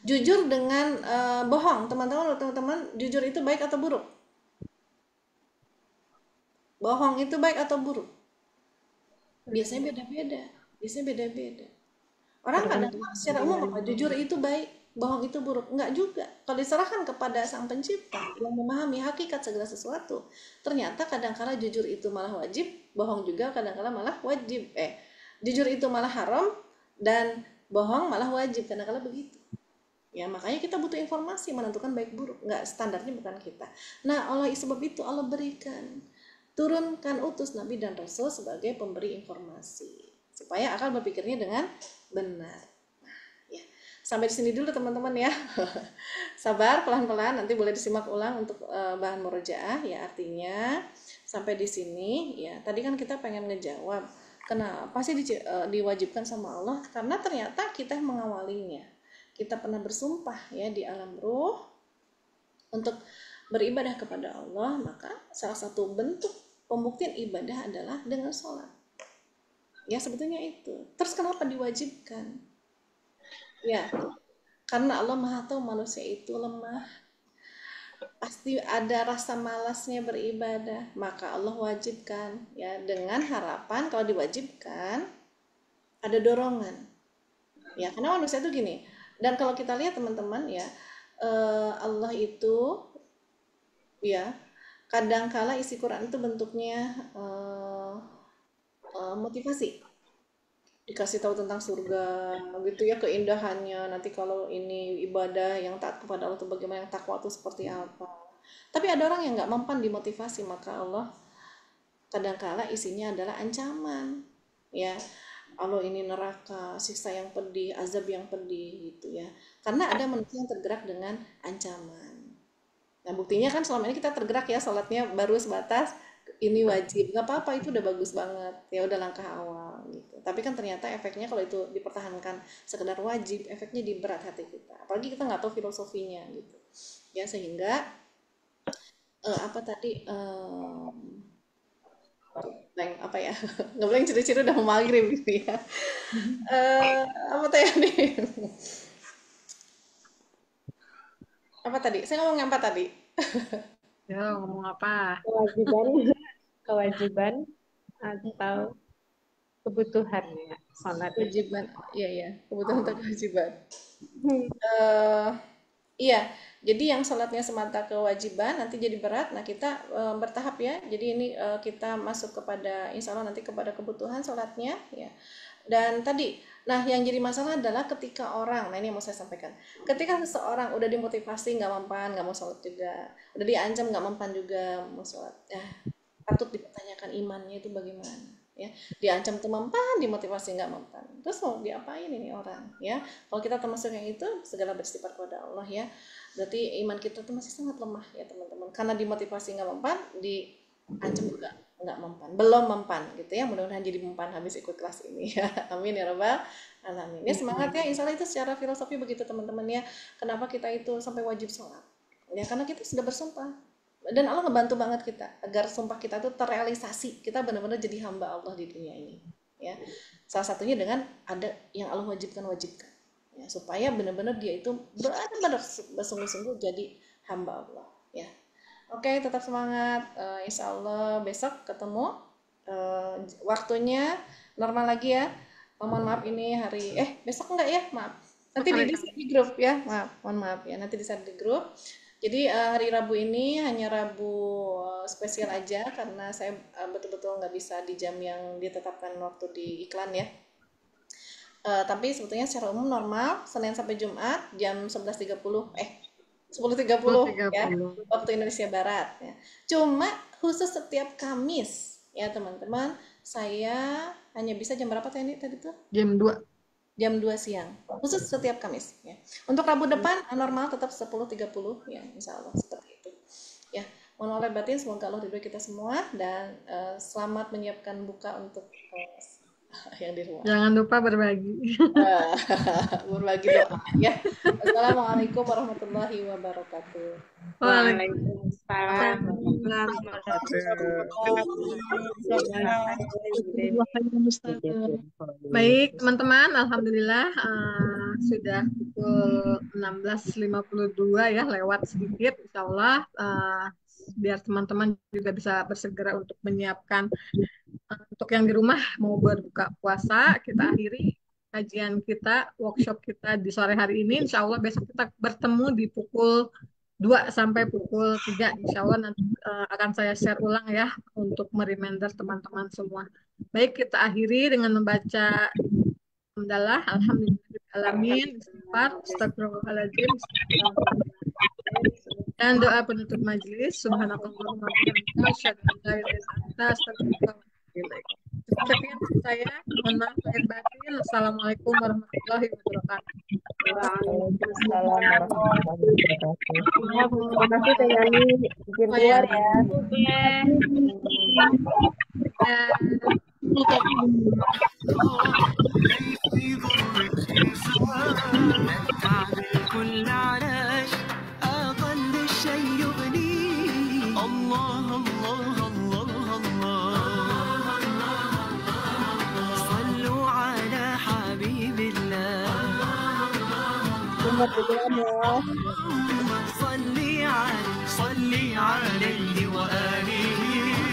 jujur dengan bohong. Teman-teman, jujur itu baik atau buruk? Bohong itu baik atau buruk? Biasanya beda-beda. Orang kadang secara umum apa? Jujur itu baik, bohong itu buruk. Enggak juga. Kalau diserahkan kepada Sang Pencipta yang memahami hakikat segala sesuatu, ternyata kadang-kala jujur itu malah wajib, bohong juga kadang-kala malah wajib. Jujur itu malah haram dan bohong malah wajib. Kadang-kala begitu. Ya, makanya kita butuh informasi menentukan baik buruk. Enggak, standarnya bukan kita. Nah, oleh sebab itu Allah berikan, turunkan utus Nabi dan Rasul sebagai pemberi informasi supaya akal berpikirnya dengan benar. Nah, ya. Sampai di sini dulu teman-teman ya. Sabar, pelan-pelan, nanti boleh disimak ulang untuk bahan murojaah ya. Artinya sampai di sini ya. Tadi kan kita pengen ngejawab kenapa sih diwajibkan sama Allah? Karena ternyata kita yang mengawalinya. Kita pernah bersumpah ya di alam ruh untuk beribadah kepada Allah, maka salah satu bentuk pembuktian ibadah adalah dengan sholat. Ya sebetulnya itu. Terus kenapa diwajibkan? Ya, karena Allah Maha tahu manusia itu lemah. Pasti ada rasa malasnya beribadah, maka Allah wajibkan ya dengan harapan kalau diwajibkan ada dorongan. Ya, karena manusia itu gini. Dan kalau kita lihat teman-teman ya, Allah itu ya kadangkala isi Quran itu bentuknya motivasi, dikasih tahu tentang surga gitu ya, keindahannya, nanti kalau ini ibadah yang taat kepada Allah itu bagaimana, yang takwa itu seperti apa. Tapi ada orang yang nggak mempan dimotivasi, maka Allah kadangkala isinya adalah ancaman ya. Allah ini neraka, siksa yang pedih, azab yang pedih gitu ya, karena ada manusia yang tergerak dengan ancaman. Nah buktinya kan selama ini kita tergerak ya, sholatnya baru sebatas ini wajib, nggak apa-apa, itu udah bagus banget ya, udah langkah awal gitu. Tapi kan ternyata efeknya kalau itu dipertahankan sekedar wajib, efeknya di berat hati kita, apalagi kita nggak tahu filosofinya gitu ya. Sehingga apa tadi blank apa ya nggak boleh ciri-ciri udah mau maghrib gitu ya. Apa tadi apa tadi saya ngomong apa tadi? Ya, ngomong apa? Kewajiban atau kebutuhan ya sholat itu. Kewajiban, iya kebutuhan atau kewajiban. Iya, jadi yang sholatnya semata kewajiban nanti jadi berat. Nah kita bertahap ya. Jadi ini kita masuk kepada insya Allah nanti kepada kebutuhan sholatnya ya. Dan tadi, nah yang jadi masalah adalah ketika orang, nah ini yang mau saya sampaikan, ketika seseorang udah dimotivasi nggak mempan, nggak mau sholat juga, udah diancam nggak mempan juga mau sholat, patut dipertanyakan imannya itu bagaimana ya. Diancam tuh mempan, dimotivasi nggak mempan, terus mau diapain ini orang ya. Kalau kita termasuk yang itu, segala bersifat kepada Allah ya, berarti iman kita tuh masih sangat lemah ya teman-teman, karena dimotivasi nggak mempan, diancam juga nggak mempan, belum mempan gitu ya. Mudah-mudahan jadi mempan habis ikut kelas ini ya. Amin ya rabbal alamin ya. Semangat ya, insya Allah itu secara filosofi begitu teman-teman ya. Kenapa kita itu sampai wajib sholat ya, karena kita sudah bersumpah dan Allah ngebantu banget kita agar sumpah kita itu terrealisasi, kita benar-benar jadi hamba Allah di dunia ini ya. Salah satunya dengan ada yang Allah wajibkan ya, supaya benar-benar dia itu benar-benar bersungguh-sungguh jadi hamba Allah ya. Oke, tetap semangat. Insya Allah besok ketemu. Waktunya normal lagi ya. Mohon maaf ini hari besok enggak ya, maaf. Nanti di grup ya, mohon maaf ya. Nanti di grup. Jadi hari Rabu ini hanya Rabu spesial aja karena saya betul-betul nggak bisa di jam yang ditetapkan waktu di iklan ya. Tapi sebetulnya secara umum normal Senin sampai Jumat jam 11.30 10.30 ya, waktu Indonesia Barat ya. Cuma khusus setiap Kamis ya teman-teman, saya hanya bisa jam berapa tadi tuh? Jam 2 siang, khusus setiap Kamis ya. Untuk Rabu depan normal tetap 10.30 ya, insya Allah seperti itu ya. Mohon maaf lahir batin, semoga Allah ridhoi kita semua dan selamat menyiapkan buka untuk yang di rumah. Jangan lupa berbagi. Berbagi doa ya. Assalamualaikum warahmatullahi wabarakatuh. Waalaikumsalam. Baik teman-teman, alhamdulillah sudah pukul 16.52 ya, lewat sedikit. Insya Allah biar teman-teman juga bisa bersegera untuk menyiapkan untuk yang di rumah mau berbuka puasa. Kita akhiri kajian kita, workshop kita di sore hari ini. Insya Allah besok kita bertemu di pukul 2 sampai pukul 3. Insya Allah nanti akan saya share ulang ya untuk mereminder teman-teman semua. Baik, kita akhiri dengan membaca Alhamdulillah, alhamdulillahirrahmanirrahim, astagfirullahaladzim, dan doa penutup majelis. Subhanakallahumma wa bihamdika, asyhadu an la ilaha illa anta, astaghfiruka wa atubu ilaik. Sekian saya, mohon maaf lahir batin. Assalamualaikum warahmatullahi wabarakatuh. Waalaikumsalam warahmatullahi wabarakatuh. Ya, terima kasih Teh Yani. Izin keluar ya. كل علاج أقل شيء يغنيه الله الله الله الله صلوا على حبيب الله Selamat berjalan ya. صلي عليه وآله